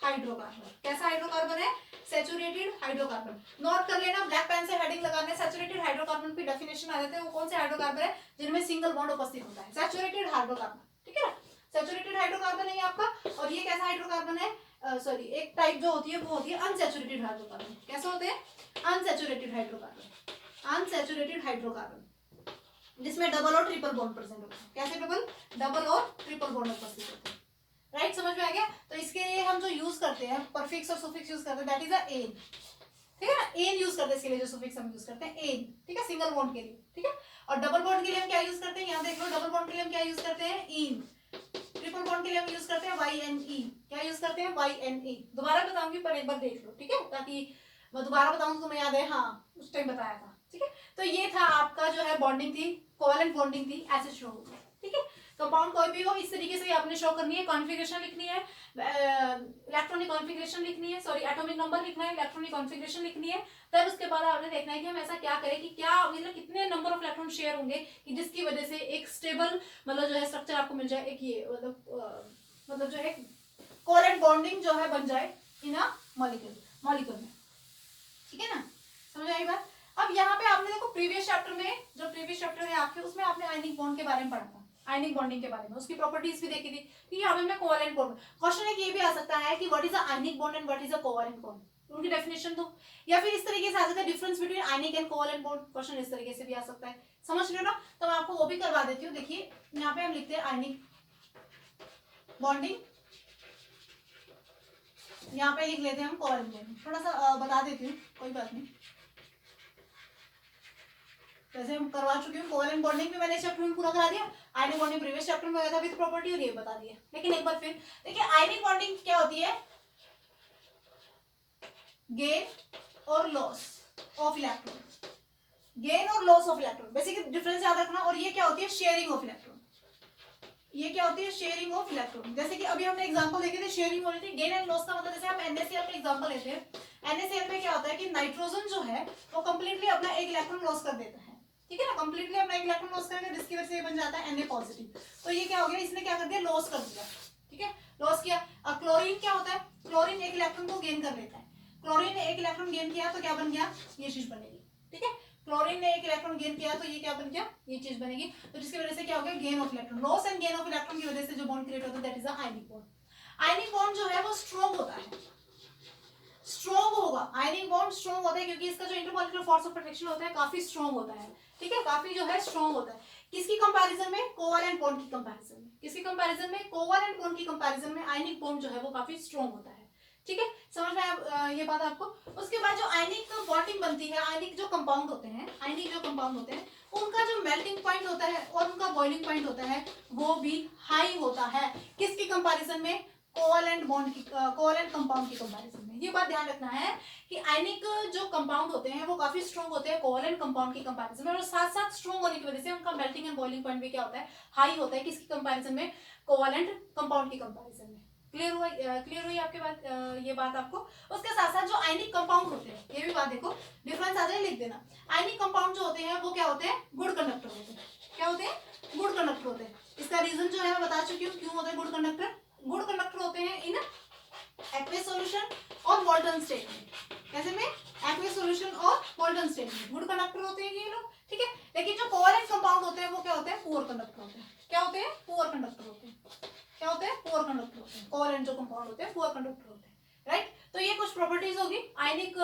हाइड्रोकार्बन, कैसा हाइड्रोकार्बन है, सैचुरेटेड हाइड्रोकार्बन। नोट कर लेना, ब्लैक पेन से हेडिंग लगाने, सैचुरेटेड हाइड्रोकार्बन की डेफिनेशन आ जाते हैं, वो कौन से हाइड्रोकार्बन है जिनमें सिंगल बॉन्ड उपस्थित होता है, सैचुरेटेड हाइड्रोकार्बन, ठीक है ना। सैचुरेटेड हाइड्रोकार्बन है ये आपका। और ये कैसा हाइड्रोकार्बन है, सॉरी एक टाइप जो होती है वो होती है अनसैचुरेटेड हाइड्रोकार्बन। कैसे होते हैं, अनसैचुरेटेड हाइड्रोकार्बन, अनसैचुरेटेड हाइड्रोकार्बन जिसमें डबल और ट्रिपल बॉन्ड प्रेजेंट होता है। कैसे डबल और ट्रिपल बॉन्ड उपस्थित होते हैं, राइट, समझ में आ गया। तो इसके लिए हम जो यूज करते हैं परफिक्स और सुफिक्स यूज करते हैं, दैट इज अ एन, ठीक है ना, एन यूज करते हैं इसके लिए, जो सुफिक्स हम यूज करते हैं एन, ठीक है, सिंगल बॉन्ड के लिए, ठीक है। और डबल बॉन्ड के लिए हम क्या यूज करते हैं, यहाँ देख लो, डबल बॉन्ड के लिए हम क्या यूज करते हैं इन, ट्रिपल बॉन्ड के लिए हम यूज करते हैं वाई एन ई, क्या यूज करते हैं वाई एन ई। दोबारा बताऊंगी पर एक बार देख लो, ठीक है, ताकि मैं दोबारा बताऊं तो तुम्हें याद है, हाँ उस टाइम बताया था, ठीक है। तो ये था आपका जो है बॉन्डिंग थी, कोवेलेंट बॉन्डिंग थी, ऐसे शो होगी, ठीक है। कंपाउंड कोई भी हो इस तरीके से आपने शो करनी है, कॉन्फ़िगरेशन लिखनी है, इलेक्ट्रॉनिक कॉन्फ़िगरेशन लिखनी है, सॉरी एटॉमिक नंबर लिखना है, इलेक्ट्रॉनिक कॉन्फ़िगरेशन लिखनी है। तब उसके बाद आपने देखना है कि हम ऐसा क्या करें कि क्या मतलब कितने नंबर ऑफ इलेक्ट्रॉन शेयर होंगे कि जिसकी वजह से एक स्टेबल मतलब जो है स्ट्रक्चर आपको मिल जाए, एक ये मतलब जो है कोवेलेंट बॉन्डिंग जो है बन जाए इन अ मॉलिक्यूल में, ठीक है ना, समझ आई बात। अब यहाँ पे आपने देखो प्रीवियस चैप्टर में, जो प्रीवियस चैप्टर है आपके, उसमें आपने आयनिक बॉन्ड के बारे में पढ़ा था, आयनिक बॉन्डिंग के बारे में, उसकी प्रॉपर्टीज भी देखी थी, ठीक है। अभी हमने कोवेलेंट बॉन्ड, क्वेश्चन एक ये भी आ सकता है कि what is a ionic bond and what is a covalent bond, उनकी डेफिनेशन दो, या फिर इस तरीके से आ सकता है difference between ionic and covalent bond, question इस तरीके से भी आ सकता है, समझ रहे हो ना। तो मैं आपको वो भी करवा देती हूँ। देखिए यहाँ पे हम लिखते हैं आयनिक बॉन्डिंग, यहाँ पे लिख लेते हैं हम कोवेलेंट बॉन्डिंग, थोड़ा सा बता देती हूँ, कोई बात नहीं, वैसे हम करवा चुकी हूँ। कोवेलेंट बॉन्डिंग भी मैंने चैप्टर में पूरा करा दिया, आयनिक बॉन्डिंग प्रीवियस चैप्टर में आया था विद प्रॉपर्टी, और ये बता दिया। लेकिन एक बार फिर देखिए, आयनिक बॉन्डिंग क्या होती है, गेन और लॉस ऑफ इलेक्ट्रॉन, गेन और loss of electron, basically difference याद रखना। और ये क्या होती है, शेयरिंग ऑफ इलेक्ट्रॉन, ये क्या होती है, शेयरिंग ऑफ इलेक्ट्रॉन। जैसे कि अभी हमने एग्जांपल देखे थे, शेयरिंग हो रही थी, गेन एंड लॉस का मतलब, जैसे हम NaCl का एग्जांपल लेते हैं, NaCl में क्या होता है कि नाइट्रोजन जो है वो कंप्लीटली अपना एक इलेक्ट्रॉन लॉस कर देता है, ठीक है ना, कंप्लीटली अपना एक इलेक्ट्रॉन लॉस करेगा, जिसकी वजह से ये बन जाता है Na पॉजिटिव। तो ये क्या हो गया, इसने क्या कर दिया, लॉस कर दिया, ठीक है, लॉस किया। अब क्लोरीन क्या होता है, क्लोरीन एक इलेक्ट्रॉन को गेन कर लेता है, क्लोरीन ने एक इलेक्ट्रॉन गेन किया तो क्या बन गया, ये चीज बनेगी, ठीक है, क्लोरीन ने एक इलेक्ट्रॉन गेन किया तो ये क्या बन गया, ये चीज बनेगी। तो जिसकी वजह से क्या हो गया, gain of electron, loss and gain of electron की वजह से जो बॉन्ड क्रिएट होता है that is a ionic bond. Ionic bond जो है वो स्ट्रॉन्ग होता है, स्ट्रॉन्ग होगा, आयनिक बॉन्ड स्ट्रॉन्ग होता है क्योंकि इसका जो इंटरमॉलिक्यूलर फोर्स ऑफ अट्रैक्शन होता है काफी स्ट्रॉन्ग होता है, ठीक है, काफी जो है स्ट्रॉन्ग होता है। किसकी कंपैरिजन में, कोवेलेंट बॉन्ड की कंपैरिजन में, किसकी कंपैरिजन में, कोवेलेंट बॉन्ड की कंपैरिजन में आयनिक बॉन्ड जो है वो काफी स्ट्रॉन्ग होता है, ठीक है, समझ में आया ये बात आपको। उसके बाद जो आयनिक बॉन्डिंग बनती है, आयनिक जो कंपाउंड होते हैं, आयनिक जो कंपाउंड होते हैं, उनका जो मेल्टिंग पॉइंट होता है और उनका बॉइलिंग पॉइंट होता है वो भी हाई होता है। किसकी कंपैरिजन में? कोवैलेंट बॉन्ड की, कोवैलेंट कंपाउंड की कंपैरिजन में। ये बात ध्यान रखना है कि आयनिक जो कंपाउंड होते हैं वो काफी स्ट्रॉन्ग होते हैं कोवैलेंट कंपाउंड की कंपैरिजन में, और साथ साथ स्ट्रॉन्ग होने की वजह से उनका मेल्टिंग एंड बॉइलिंग पॉइंट भी क्या होता है? हाई होता है। किसकी कंपैरिजन में? कोवैलेंट कंपाउंड की कंपैरिजन में। क्लियर हुआ? क्लियर हुई आपके बात, ये बात आपको। उसके साथ साथ जो आयनिक कंपाउंड होते हैं, ये भी बात देखो, डिफरेंस आ जाए लिख देना। आयनिक कंपाउंड जो होते हैं वो क्या होते हैं? गुड कंडक्टर होते हैं। क्या होते हैं? गुड कंडक्टर होते हैं। इसका रीजन जो है मैं बता चुकी हूँ क्यों होते हैं गुड कंडक्टर। गुड कंडक्टर होते हैं इन एक्वेस सॉल्यूशन और मोल्टन स्टेट में। कैसे में? एक्वेस सॉल्यूशन और मोल्टन स्टेट में गुड कंडक्टर होते हैं ये लोग, ठीक है। लेकिन जो कोवैलेंट कंपाउंड होते हैं वो क्या होते हैं? पुअर कंडक्टर होते हैं। क्या होते हैं? पुअर कंडक्टर होते हैं। क्या होते हैं? पुअर कंडक्टर होते हैं। कोवैलेंट जो कंपाउंड होते हैं पुअर कंडक्टर होते हैं, राइट। तो ये कुछ प्रॉपर्टीज होगी, आयनिक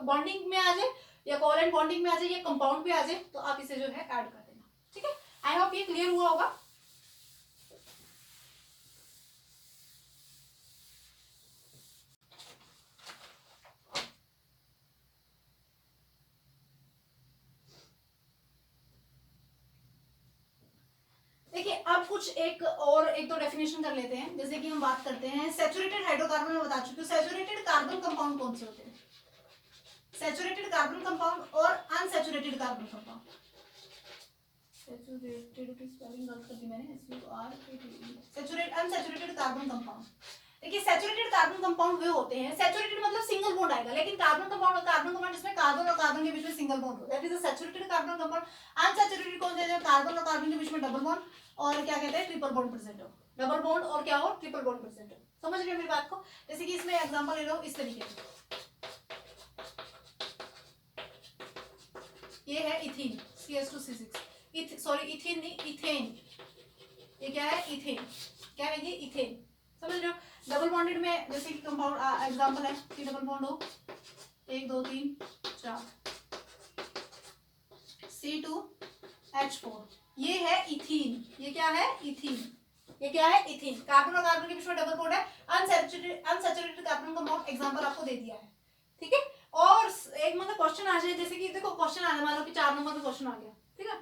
बॉन्डिंग में आ जाए या कोवैलेंट बॉन्डिंग में आ जाए या कंपाउंड पे आ जाए तो आप इसे जो है ऐड कर देना, ठीक है। आई होप ये क्लियर हुआ होगा। देखिए अब कुछ एक दो डेफिनेशन कर लेते हैं। जैसे कि हम बात करते हैं सैचुरेटेड हाइड्रोकार्बन में बता चुकी हूँ। सैचुरेटेड कार्बन कंपाउंड कौन से होते हैं? सैचुरेटेड कार्बन कंपाउंड और अनसैचुरेटेड कार्बन कंपाउंड। सैचुरेटेड की स्पेलिंग गलत कर दी मैंने, सैचुरेटेड अनसैचुरेटेड कार्बन कंपाउंड। देखिए सैचुरेटेड कार्बन कंपाउंड वे होते हैं, सैचुरेटेड मतलब सिंगल बॉन्ड आएगा, लेकिन कार्बन कंपाउंड जिसमें कार्बन और कार्बन के बीच में सिंगल बॉन्ड होता है, that is a saturated carbon compound. Unsaturated कौन से? कार्बन और कार्बन के बीच में डबल बॉन्ड और क्या कहते हैं? ट्रिपल बॉन्ड प्रेजेंट हो। डबल बॉन्ड और क्या हो? ट्रिपल बॉन्ड प्रेजेंट हो। समझ रहे हो मेरी बात को? जैसे कि इसमें एग्जांपल ले लो इस तरीके से, ये है इथीन CH2C6, सॉरी इथीन नहीं, इथेन। ये क्या है? इथेन। क्या है ये? इथेन। समझ रहे हो? डबल बॉन्डेड में जैसे कि कंपाउंड एग्जांपल है कि डबल बॉन्ड हो 1 2 3 4 C2H4, ये है इथीन। ये क्या है? इथीन। ये क्या है? इथीन। कार्बन और कार्बन के बीच में डबल बॉन्ड है। अनसैचुरेटेड कार्बन कंपाउंड एग्जांपल आपको दे दिया है, ठीक है। और एक मतलब क्वेश्चन आ जाए, जैसे कि देखो क्वेश्चन आ जाए, मान लो कि 4 नंबर में क्वेश्चन आ गया, ठीक है।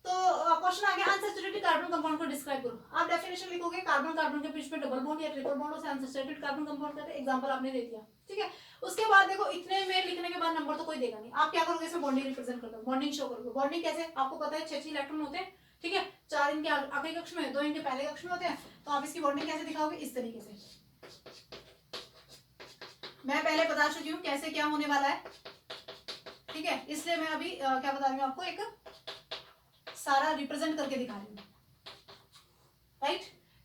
तो क्वेश्चन आ गया अनसैचुरेटेड कार्बन कंपाउंड को डिस्क्राइब करो। आप डेफिनेशन लिखोगे कार्बन कार्बन के बीच में डबल बॉन्ड या ट्रिपल बॉन्ड से अनसैचुरेटेड कार्बन कंपाउंड का एग्जांपल आपने दे दिया, ठीक है। उसके बाद देखो इतने में लिखने के बाद नंबर तो कोई देगा नहीं, आप क्या करोगे? इसमें बॉन्डिंग रिप्रेजेंट कर दो, बॉन्डिंग शो करोगे। बॉन्डिंग कैसे? आपको पता है 6 इलेक्ट्रॉन होते हैं, ठीक है। 4 इनके आखिरी कक्ष में, 2 इनके पहले कक्ष में होते हैं। तो आप इसकी बॉन्डिंग कैसे दिखाओगे? इस तरीके से। मैं पहले बता चुकी हूँ कैसे क्या होने वाला है, ठीक है। इसलिए मैं अभी क्या बता रही हूँ आपको, एक सारा रिप्रेजेंट करके दिखा रही हूँ, राइट।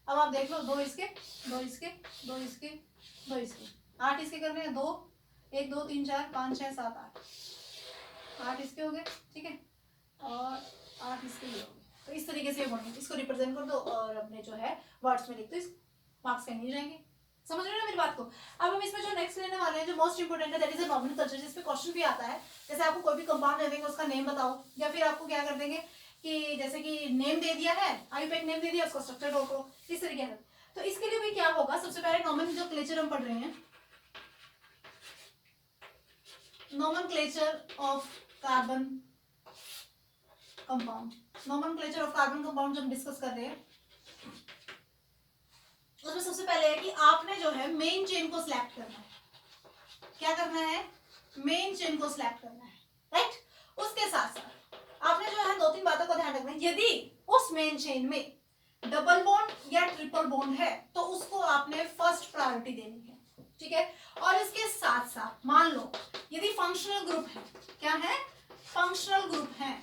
अब आप देख लो, 2 इसके 2 इसके 2 इसके 2 इसके 8 इसके करने हैं, 2 1 2 3 4 5 6 7 8 इसके हो गए, ठीक है। और 8 इसके लिए हो गए। तो इस तरीके से बॉन्डिंग, इसको रिप्रेजेंट कर दो और अपने जो है वर्ड्स में लिख दो, इस मार्क्स कहीं नहीं जाएंगे। समझ रहे हो मेरी बात को? अब हम इसमें जो नेक्स्ट लेने वाले हैं, जो मोस्ट इंपोर्टेंट है, दैट इज अ नॉमेनक्लेचर, जिसपे क्वेश्चन भी आता है। जैसे आपको कोई भी कंपाउंड दे देंगे, उसका नेम बताओ, या फिर आपको क्या कर देंगे कि जैसे कि नेम दे दिया है, आईयूपैक नेम दे दिया, उसका स्ट्रक्चर ड्रॉ करो, इस तरीके से। तो इसके लिए भी क्या होगा, सबसे पहले नॉमेनक्लेचर हम पढ़ रहे हैं, nomenclature of carbon compound. Nomenclature of carbon compound जब डिस्कस कर रहे हैं, उसमें सबसे पहले है कि आपने जो है मेन चेन को सिलेक्ट करना है। क्या करना है? मेन चेन को सिलेक्ट करना है, राइट। उसके साथ साथ आपने जो है 2-3 बातों को ध्यान रखना है। यदि उस मेन चेन में डबल बॉन्ड या ट्रिपल बॉन्ड है तो उसको आपने फर्स्ट प्रायोरिटी देनी है, ठीक है। और इसके साथ साथ मान लो यदि फंक्शनल ग्रुप है, क्या है? फंक्शनल ग्रुप है,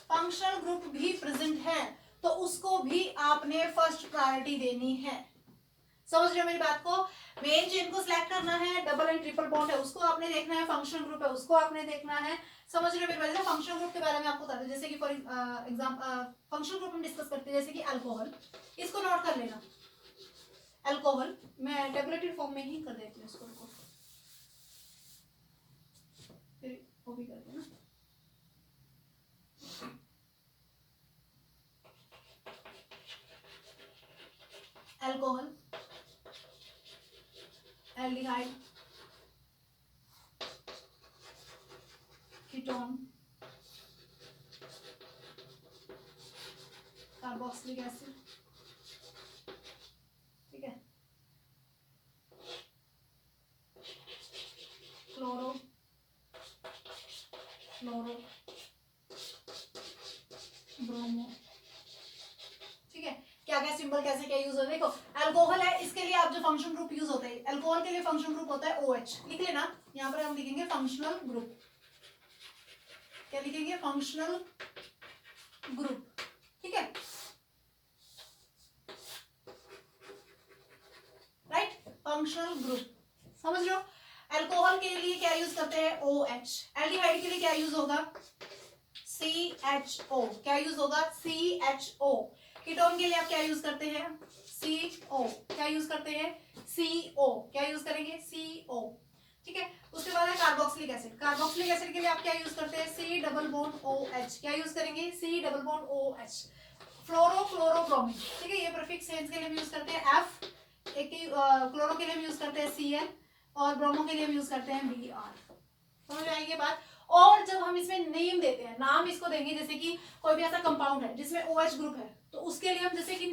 फंक्शनल ग्रुप भी प्रेजेंट है तो उसको भी आपने फर्स्ट प्रायोरिटी देनी है। समझ रहे हो मेरी बात को? मेन चेन को सिलेक्ट करना है, डबल एंड ट्रिपल बॉन्ड है उसको आपने देखना है, फंक्शनल ग्रुप है उसको आपने देखना है। समझ रहे हो मेरी बात? फंक्शनल ग्रुप के बारे में आपको बता दें, जैसे कि फॉर एग्जांपल फंक्शनल ग्रुप हम डिस्कस करते हैं, जैसे कि अल्कोहल, इसको नोट कर लेना। अल्कोहल मैं टेबलेटेड फॉर्म में ही कर देती हूँ इसको, फिर वो भी कर देना। Alcohol aldehyde, ketone, carboxylic acid, ठीक है, क्लोरो, फ्लोरो, ब्रोमो, ठीक है। क्या क्या सिंबल कैसे क्या यूज होता है, देखो अल्कोहल है, इसके लिए आप जो फंक्शन ग्रुप यूज होता है, अल्कोहल के लिए फंक्शन ग्रुप होता है OH, लिख लेना। यहाँ पर हम लिखेंगे फंक्शनल ग्रुप, क्या लिखेंगे, फंक्शनल ग्रुप, ठीक है, राइट, फंक्शनल ग्रुप, समझ रहे हो। अल्कोहल के लिए क्या यूज करते हैं, OH, एल्डिहाइड के लिए क्या यूज होगा, CHO, क्या यूज होगा, CHO, कीटोन के लिए आप क्या यूज करते हैं, CO, क्या यूज करते हैं, CO, क्या यूज करेंगे, CO, ठीक है। उसके बाद है कार्बोक्सिलिक एसिड, कार्बोक्सिलिक एसिड के लिए आप क्या यूज करते हैं, C डबल बॉन्ड OH, क्या यूज करेंगे, C double bond OH, fluoro chloro bromine, ठीक है, ये प्रीफिक्स है, इसके लिए हम यूज करते हैं F, एक क्लोरो के लिए हम यूज करते हैं Cl, और ब्रोमो के लिए हम यूज करते हैं Br, समझ में आएगी बात। और जब हम इसमें नेम देते हैं, नाम इसको देंगे, जैसे कि कोई भी ऐसा कंपाउंड है जिसमें OH ग्रुप है, तो उसके लिए हम जैसे कि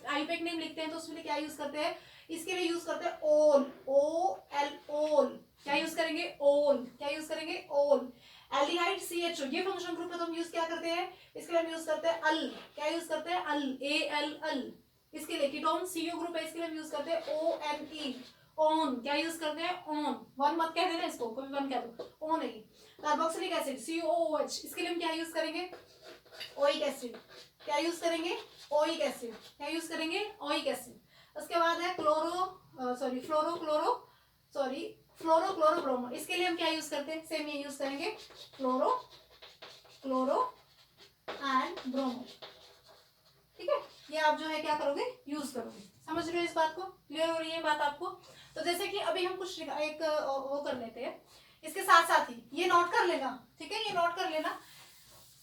आईपैक नेम लिखते हैं, तो उसमें क्या यूज करते हैं, इसके लिए यूज करते हैं ओल, OL, ओल, क्या यूज करेंगे, ओल, क्या यूज करेंगे, ओल। एल्डिहाइड CHO, ये फंक्शन ग्रुप है, तो हम यूज क्या करते हैं, इसके लिए हम यूज करते हैं अल, क्या यूज करते हैं, अल, AL, अल। इसके लिए कीटोन CO ग्रुप है, इसके लिए हम यूज करते हैं ONE, ऑन, क्या यूज करते हैं, ऑन, वन मत कह देना इसको, कोई वन कह दो, ऑन है। कार्बोक्सिलिक एसिड COOH, इसके लिए हम क्या यूज करेंगे, ओइक एसिड, क्या यूज करेंगे, ओइक एसिड, क्या यूज करेंगे, ओइक एसिड। उसके बाद है फ्लोरो क्लोरो ब्रोमो, इसके लिए हम क्या यूज करते हैं, सेम ये यूज करेंगे, फ्लोरो क्लोरो एंड ब्रोमो, ठीक है। ये आप जो है क्या करोगे, यूज करोगे, समझ रहे हो इस बात को, क्लियर हो रही है बात आपको। तो जैसे कि अभी हम कुछ एक वो कर लेते हैं, इसके साथ साथ ही ये नोट कर लेना, ठीक है, ये नोट कर लेना।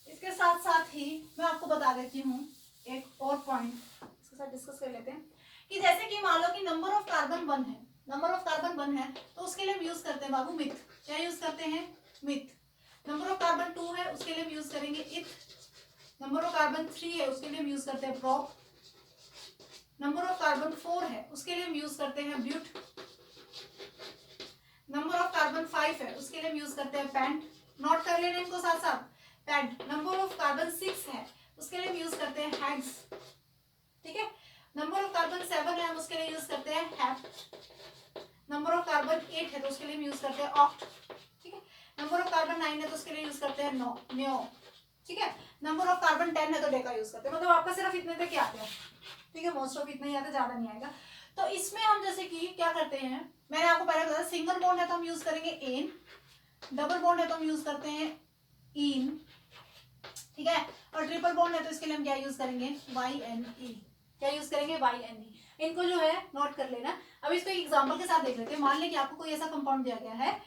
इसके साथ साथ ही मैं आपको बता देती हूँ एक और पॉइंट, इसके साथ डिस्कस कर लेते हैं, कि जैसे कि मान लो कि नंबर ऑफ कार्बन 1 है, नंबर ऑफ कार्बन 1 है, तो उसके लिए हम यूज करते हैं बाबू मिथ, क्या यूज करते हैं, मिथ। नंबर ऑफ कार्बन 2 है, उसके लिए हम यूज करेंगे इथ। नंबर ऑफ कार्बन 3 है, उसके लिए हम यूज करते हैं प्रोप। नंबर ऑफ कार्बन 4 है, उसके लिए हम यूज करते हैं ब्यूट। नंबर ऑफ कार्बन 5 है, उसके लिए हम यूज करते हैं पेंट, नोट कर लेना इनको साथ साथ, पेंट। नंबर ऑफ कार्बन 6 है, उसके लिए हम यूज करते हैं हेक्स, ठीक है। नंबर ऑफ कार्बन 7 है, हम उसके लिए यूज करते हैं हेप। नंबर ऑफ कार्बन 8 है, तो उसके लिए हम यूज करते हैं ऑक्ट, ठीक है। नंबर ऑफ कार्बन 9 है, तो उसके लिए यूज करते हैं न्यो, ठीक है। नंबर ऑफ कार्बन 10 है, तो डेका यूज करते हैं, मतलब आपका सिर्फ इतने तक ही आते हैं, ठीक है, मोस्ट ऑफ इतना ही आता, ज्यादा नहीं आएगा। तो इसमें हम जैसे कि क्या करते हैं, मैंने आपको पहले बताया, सिंगल बॉन्ड है तो हम यूज करेंगे एन, डबल बॉन्ड है तो हम यूज करते हैं इन, ठीक है, और ट्रिपल बॉन्ड है तो इसके लिए हम क्या यूज करेंगे, YNE, क्या यूज करेंगे, YNE। इनको जो है नोट कर लेना। अब इसको एक एग्जांपल के साथ देख लेते हैं। मान लें कि आपको कोई ऐसा कंपाउंड दिया गया है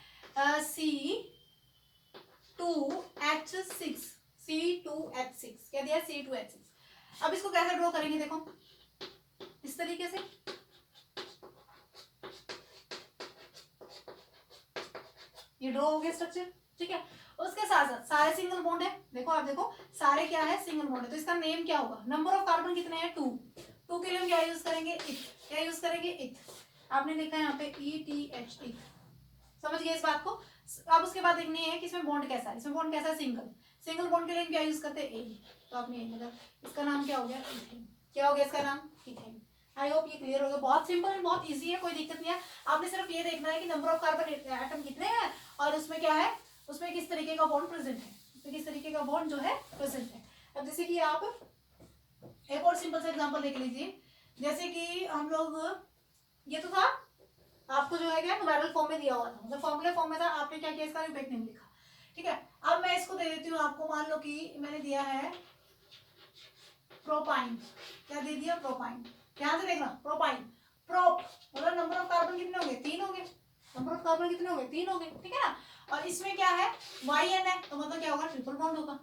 C2H6, C2H6 क्या दिया है, C2H6। अब इसको कैसे ड्रॉ करेंगे, देखो इस तरीके से, ये ड्रॉ हो गया स्ट्रक्चर, ठीक है। उसके साथ साथ सारे सिंगल बॉन्ड है, देखो आप देखो सारे क्या है, सिंगल बॉन्ड है, तो इसका नेम क्या होगा, नंबर ऑफ कार्बन कितने हैं, 2 के लिए हम क्या यूज करेंगे, इथ, क्या यूज करेंगे, इथ। आपने लिखा है यहाँ पे ETH, इथ, समझ गए इस बात को। अब उसके बाद देखनी है कि इसमें बॉन्ड कैसा है, इसमें बॉन्ड कैसा है, सिंगल बॉन्ड के लिए क्या यूज करते हैं, ए, तो आपने मतलब इसका नाम क्या हो गया, इथेन, क्या हो गया इसका नाम, इथेन। आई होप ये क्लियर हो गया, बहुत सिंपल है, बहुत इजी है, कोई दिक्कत नहीं है। आपने सिर्फ ये देखना है कि नंबर ऑफ कार्बन एटम कितने हैं और उसमें क्या है, उसमें किस तरीके का बॉन्ड प्रेजेंट है, उसमें किस तरीके का बॉन्ड जो है प्रेजेंट है। अब जैसे कि आप एक और सिंपल सा एग्जांपल देख लीजिए, जैसे कि हम लोग, ये तो था आपको जो है क्या न्यूमेरिकल फॉर्म में दिया हुआ था, मतलब फॉर्मूले फॉर्म में था, आपने क्या किया, इसका यूपेक नेम लिखा, ठीक है। अब मैं इसको दे देती हूँ आपको, मान लो कि मैंने दिया है प्रोपाइन, क्या दे दिया, प्रोपाइन, ध्यान से देखना, प्रोपाइन, प्रोप मतलब नंबर ऑफ कार्बन कितने हो गए, 3 हो गए, नंबर ऑफ कार्बन कितने हो गए, 3 हो गए, ठीक है ना। और इसमें क्या है, YN है, तो मतलब क्या होगा, ट्रिपल बॉन्ड होगा,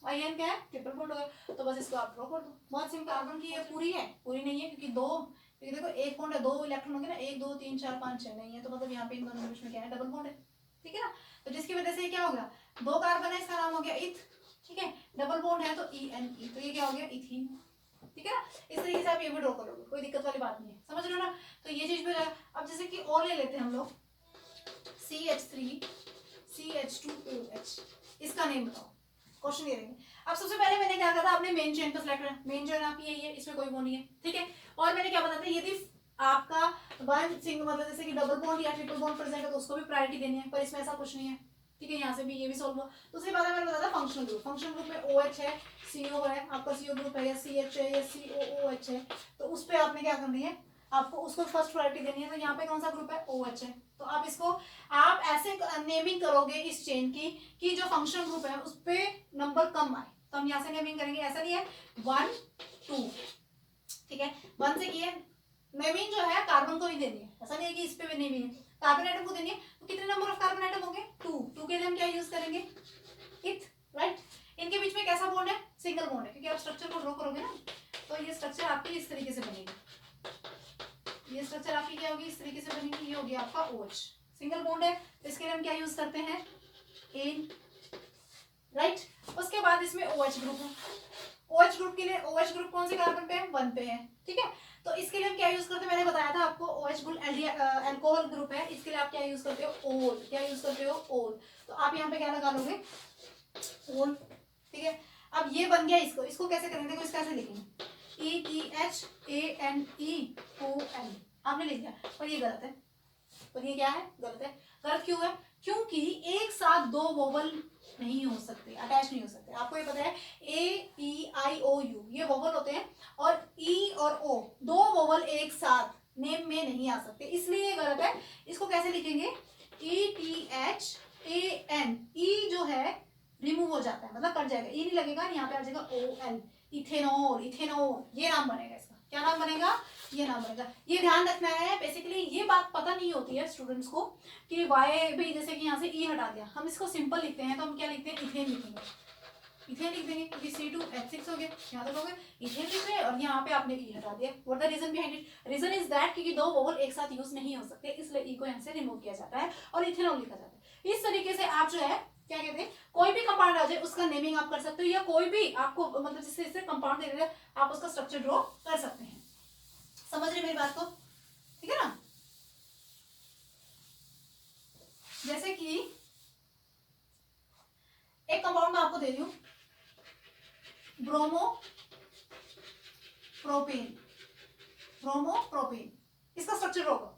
YN क्या है, ट्रिपल बॉन्ड होगा, तो बस इसको आप ड्रॉ कर दो, बहुत सिंपल। कार्बन की ये पूरी है, पूरी नहीं है क्योंकि 2 क्योंकि देखो एक बॉन्ड है, 2 इलेक्ट्रॉन होंगे ना, 1 2 3 4 5 6 नहीं है, तो मतलब यहाँ पे इन दोनों के बीच में क्या है, डबल बॉन्ड है, ठीक है ना। तो जिसकी वजह से ये क्या हो गया, 2 कार्बन है, इसका नाम हो गया इथ, ठीक है, डबल बॉन्ड है तो ENE, तो ये क्या हो गया, इथीन, ठीक है ना। इस तरीके से आप ये भी ड्रॉ करोगे, कोई दिक्कत वाली बात नहीं है, समझ रहे हो ना। तो ये चीज भी हो जाएगा। अब जैसे कि और ले लेते हैं हम लोग CH3 CH2OH, इसका नेम बताओ, क्वेश्चन ये देंगे। अब सबसे पहले मैंने क्या कहा था, आपने मेन चेन को सिलेक्ट करना, मेन चेन आपकी यही है, इसमें कोई वो नहीं है, ठीक है। और मैंने क्या बताया था, यदि आपका वन सिंगल मतलब जैसे कि डबल बॉन्ड या ट्रिपल बॉन्ड प्रेजेंट है तो उसको भी प्रायोरिटी देनी है, पर इसमें ऐसा कुछ नहीं है, ठीक है। यहाँ से भी ये भी सोल्व हुआ। दूसरी बात मैंने बताया था फंक्शनल ग्रुप, फंक्शनल ग्रुप में OH है, CO है, आपका CO ग्रुप है, या CH है, या COOH है, तो उस पर आपने क्या करनी है, आपको उसको फर्स्ट प्रायोरिटी देनी है। तो यहाँ पे कौन सा ग्रुप है, OH है, तो आप इसको आप ऐसे नेमिंग करोगे इस चेन की कि जो फंक्शनल ग्रुप है उस पे नंबर कम आए, तो हम यहाँ से नेमिंग करेंगे। ऐसा नहीं है 1 2, ठीक है, 1 से किए नेमिंग जो है कार्बन को ही देनी है, ऐसा नहीं है कि इस पे भी नेमिंग है, कार्बन एटम को देनी है। तो कितने नंबर ऑफ कार्बन एटम होंगे, 2 के लिए हम क्या यूज करेंगे, इथ, राइट। इनके बीच में कैसा बॉन्ड है, सिंगल बॉन्ड है, क्योंकि आप स्ट्रक्चर को ड्रॉ करोगे ना, तो ये स्ट्रक्चर आपकी इस तरीके से बनेगी, ये स्ट्रक्चर आपकी क्या होगी, इस तरीके से बनेगी। ये होगी आपका OH, सिंगल बॉन्ड है, तो इसके लिए हम क्या यूज करते हैं, एन, राइट। उसके बाद इसमें OH ग्रुप है, OH ग्रुप के लिए OH ग्रुप कौन से कार्बन पे है, 1 पे है, ठीक है। तो इसके लिए हम क्या यूज करते हैं, मैंने बताया था आपको, OH ग्रुप अल्कोहल ग्रुप है, इसके लिए आप क्या यूज करते हो, ओल, क्या यूज करते हो, ओल। तो आप यहाँ पे क्या लगा लोगे, ओल, ठीक है। अब ये बन गया, इसको कैसे करेंगे, देखो इसका कैसे लिखेंगे, ETHANEOL, आपने लिख दिया, पर ये गलत है, पर ये क्या है, गलत है। गलत क्यों है, क्योंकि एक साथ 2 वोवल नहीं हो सकते, अटैच नहीं हो सकते। आपको ये पता है AEIOU ये वोवल होते हैं, और E और O 2 वोवल एक साथ नेम में नहीं आ सकते, इसलिए ये गलत है। इसको कैसे लिखेंगे, ETHAN, E जो है रिमूव हो जाता है, मतलब कट जाएगा, E नहीं लगेगा, यहाँ पे आ जाएगा OL, इथेनॉल, इथेनॉल, ये नाम बनेगा इसका, क्या नाम बनेगा, ये नाम बनेगा। ये ध्यान रखना है, बेसिकली ये बात पता नहीं होती है स्टूडेंट्स को कि वाई भी, जैसे कि यहाँ से E हटा दिया, हम इसको सिंपल लिखते हैं, तो हम क्या लिखते हैं, इथेन लिखेंगे, इथेन लिख देंगे, क्योंकि C2H6 हो गया, यहाँ तक हो गया, इथेन लिख रहे हैं, और यहाँ पे आपने E हटा दिया। What the reason behind it, reason is that क्योंकि 2 वोवल एक साथ यूज नहीं हो सकते, इसलिए E को यहाँ से रिमूव किया जाता है और इथेनॉल लिखा जाता है। इस तरीके से आप जो है क्या कहते हैं, कोई भी कंपाउंड आ जाए उसका नेमिंग आप कर सकते हो, या कोई भी आपको मतलब जिससे कंपाउंड दे रहे आप उसका स्ट्रक्चर ड्रॉ कर सकते हैं। समझ रहे मेरी बात को, ठीक है ना। जैसे कि एक कंपाउंड मैं आपको दे रही हूं, ब्रोमोप्रोपेन, ब्रोमोप्रोपेन, इसका स्ट्रक्चर ड्रॉ करो,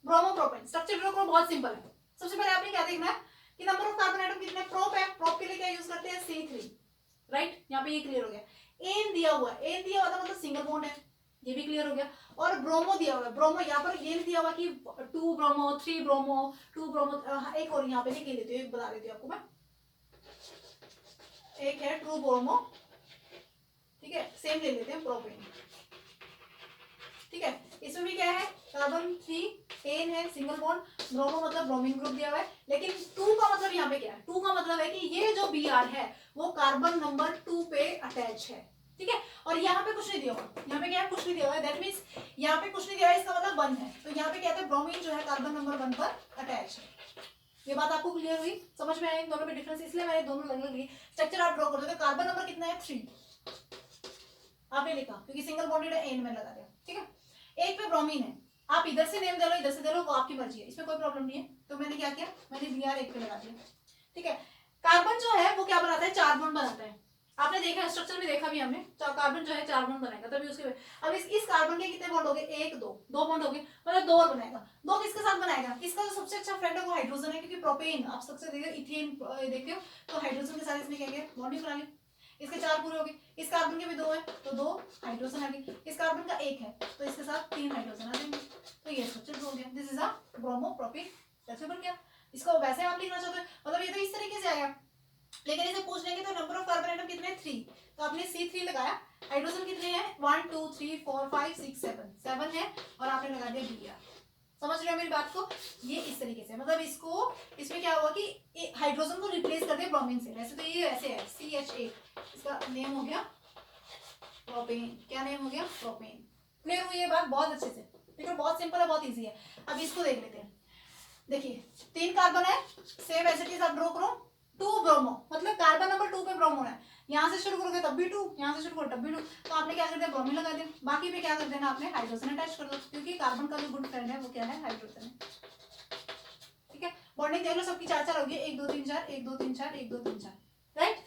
ब्रोमोप्रोपेन स्ट्रक्चर ड्रॉ करो, बहुत सिंपल है। सबसे पहले आपने क्या देखना है कि नंबर ऑफ कार्बन एटम कितने, प्रोप है, प्रोप के लिए क्या यूज करते हैं, C3, राइट। यहाँ पे ये क्लियर हो गया। एन दिया हुआ है, एन दिया हुआ था मतलब सिंगल बॉन्ड है, ये भी क्लियर हो गया। और ब्रोमो दिया हुआ है, ब्रोमो यहाँ पर ये दिया हुआ कि 2 ब्रोमो 3 ब्रोमो 2 ब्रोमो, एक और यहाँ पे लिख लेती हूँ, एक बता देती हूँ आपको मैं, एक है ट्रू ब्रोमो, ठीक है, सेम ले लेते हैं प्रोपेन, ठीक है। इसमें भी क्या है, कार्बन 3 एन है, सिंगल बॉन्ड, ब्रोमो मतलब ब्रोमीन ग्रुप दिया हुआ है, लेकिन 2 का मतलब यहाँ पे क्या है, 2 का मतलब है कि ये जो Br है वो कार्बन नंबर 2 पे अटैच है, ठीक है। और यहाँ पे कुछ नहीं दिया हुआ, यहाँ पे क्या है, कुछ नहीं दिया हुआ है, दैट मीन्स यहाँ पे कुछ नहीं दिया हुआ है, इसका मतलब 1 है, तो यहाँ पे कहते हैं ब्रोमीन जो है कार्बन नंबर 1 पर अटैच है। ये बात आपको क्लियर हुई, समझ में आया इन दोनों में डिफरेंस, इसलिए मैंने दोनों अलग अलग लिए। स्ट्रक्चर आप ड्रॉ कर दोगे, कार्बन नंबर कितना है, 3 आपने लिखा, क्योंकि सिंगल बॉन्डेड है, एन में लगा दिया, ठीक है। एक पे ब्रोमीन है, आप इधर से नेम दे लो इधर से दे लो, वो आपकी मर्जी है, इसमें कोई प्रॉब्लम नहीं है। तो मैंने क्या किया, मैंने Br एक पे लगा दिया, ठीक है। कार्बन जो है वो क्या बनाता है, 4 बॉन्ड बनाता है, आपने देखा स्ट्रक्चर में देखा भी हमने, कार्बन जो है 4 बॉन्ड बनाएगा, तभी उसके अब इस कार्बन के कितने बॉन्ड हो गए, 1 2 2 बॉन्ड हो गए, मतलब 2 और बनाएगा। 2 किसके साथ बनाएगा, इसका जो सबसे अच्छा फ्रेंड है वो हाइड्रोजन है, क्योंकि प्रोपेन आप सबसे देखिए, इथेन देखते हो तो हाइड्रोजन के साथ इसने क्या किया, बॉन्डिंग बना ली, इसके 4 पूरे हो गए। इस कार्बन के भी 2 है तो 2 हाइड्रोजन आ गए, इस कार्बन का 1 है तो इसके साथ 3 हाइड्रोजन आ जाएंगे, तो ये स्ट्रक्चर हो गया, this is a bromopropane structure बन गया। इसको वैसे आप लिखना चाहते हो, मतलब ये तो इस तरीके से आएगा, लेकिन इसे पूछ लेंगे तो नंबर ऑफ कार्बन एटम कितने, 3, तो आपने C3 लगाया, हाइड्रोजन कितने हैं, 1 2 3 4 5 6 7 है, और आपने लगा दिया Br। समझ रहे हो मेरी बात को, ये इस तरीके से, मतलब इसको, इसमें क्या हुआ कि हाइड्रोजन को रिप्लेस कर दिया ब्रोमीन से, वैसे तो ये ऐसे है CH8, इसका नेम हो गया प्रोपेन, क्या नेम हो गया, प्रोपेन, क्लियर हुई ये बात बहुत अच्छे से, ठीक है, बहुत सिंपल है, बहुत ईजी है। अब इसको देख लेते हैं। देखिए 3 कार्बन है, सेम एज इट इज, आप ड्रॉ करो 2 ब्रोमो, मतलब कार्बन नंबर 2 पे ब्रोमो है, यहाँ से शुरू करोगे तब भी 2, यहाँ से शुरू करो तब भी 2, तो आपने क्या कर दिया, ब्रोमीन लगा दिया। बाकी पे क्या कर देना आपने, हाइड्रोजन अटैच कर दो, क्योंकि कार्बन का जो गुड फ्रेंड है वो क्या है, हाइड्रोजन है। ठीक है, बॉन्डिंग देख लो सबकी 4-4 होगी, 1 2 3 4, 1 2 3 4, 1 2 3 4, राइट।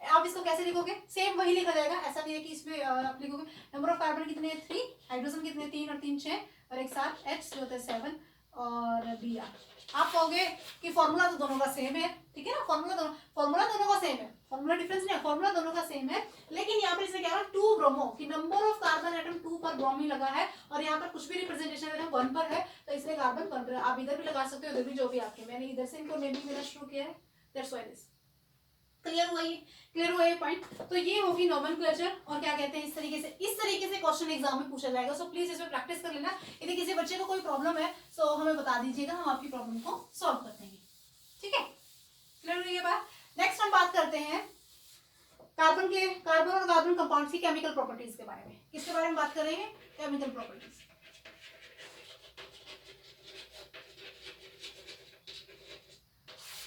आप इसको कैसे लिखोगे, सेम वही लिखा जाएगा, ऐसा नहीं है कि इसमें आप लिखोगे नंबर ऑफ कार्बन कितने हैं 3, हाइड्रोजन कितने 3 और 3 6 और एक साथ H जो होता है 7 और Br। आप कहोगे कि फॉर्मूला तो दोनों का सेम है, ठीक है ना, फॉर्मूला दोनों का सेम है, फॉर्मूला डिफरेंस नहीं है, फॉर्मूला दोनों का सेम है, लेकिन यहाँ पर इसने क्या 2 ब्रोमो कि नंबर ऑफ कार्बन एटम 2 पर ब्रोमीन लगा है, और यहाँ पर कुछ भी रिप्रेजेंटेशन अगर 1 पर है तो इसलिए कार्बन 1 पर। आप इधर भी लगा सकते हो, इधर भी, जो भी आपके, मैंने इधर से इनको नेमिंग देना शुरू किया है, दैट्स व्हाई दिस। क्लियर हुआ ये पॉइंट। तो ये होगी नोमेनक्लेचर, और क्या कहते हैं, इस तरीके से क्वेश्चन एग्जाम में पूछा जाएगा। सो प्लीज इसमें प्रैक्टिस कर लेना। यदि किसी बच्चे को कोई प्रॉब्लम है सो हमें बता दीजिएगा, हम आपकी प्रॉब्लम को सॉल्व कर देंगे, ठीक है। क्लियर हुई ये बात। नेक्स्ट हम बात करते हैं कार्बन और कार्बन कंपाउंड्स की केमिकल प्रॉपर्टीज के बारे में। किसके बारे में बात कर रहे हैं, केमिकल प्रॉपर्टीज।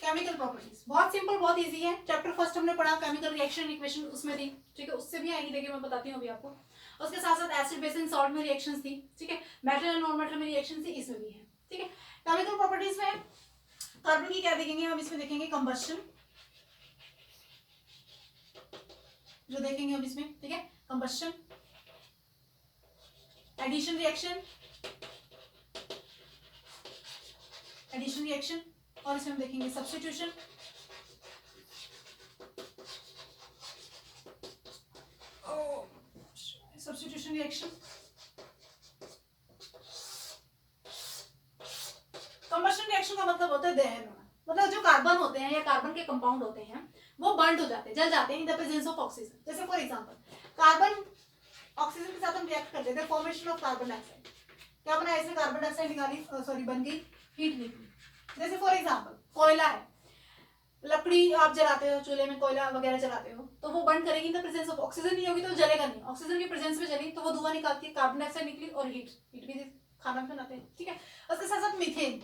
केमिकल प्रॉपर्टीज बहुत सिंपल, बहुत इजी है। चैप्टर फर्स्ट हमने पढ़ा केमिकल रिएक्शन इक्वेशन, उसमें थी, ठीक है, उससे भी आएगी, देखिए मैं बताती हूँ अभी आपको। उसके साथ साथ एसिड बेस एंड सॉल्ट में रिएक्शंस थी, ठीक है, मेटल एंड नॉन मेटल में रिएक्शन थी, इसमें भी है, ठीक है। केमिकल प्रॉपर्टीज में कार्बन की क्या देखेंगे हम, इसमें देखेंगे कंबस्शन, जो देखेंगे हम इसमें, ठीक है, कंबस्शन, एडिशन रिएक्शन, और इसमें हम देखेंगे सब्स्टिट्यूशन, रिएक्शन। कंबस्शन रिएक्शन का मतलब होता है दहन होना, मतलब जो कार्बन होते हैं या कार्बन के कंपाउंड होते हैं वो बर्न हो जाते हैं, जल जाते हैं इन द प्रेजेंस ऑफ ऑक्सीजन। जैसे फॉर एग्जांपल कार्बन ऑक्सीजन के साथ हम रिएक्ट कर देते हैं, फॉर्मेशन ऑफ कार्बन डाइऑक्साइड, क्या बना, इसने कार्बन डाइऑक्साइड निकाली, सॉरी बन गई, हीट निकली। जैसे फॉर एग्जांपल कोयला है, लकड़ी आप जलाते हो, चूल्हे में कोयला वगैरह जलाते हो, तो वो बर्न करेगी इन द प्रेजेंस ऑफ ऑक्सीजन, नहीं होगी तो जलेगा नहीं, ऑक्सीजन की प्रेजेंस में जली तो वो धुआं निकालती है, कार्बन डाइऑक्साइड निकली, और हीट भी खाना बनाते हैं, ठीक है। उसके साथ साथ methane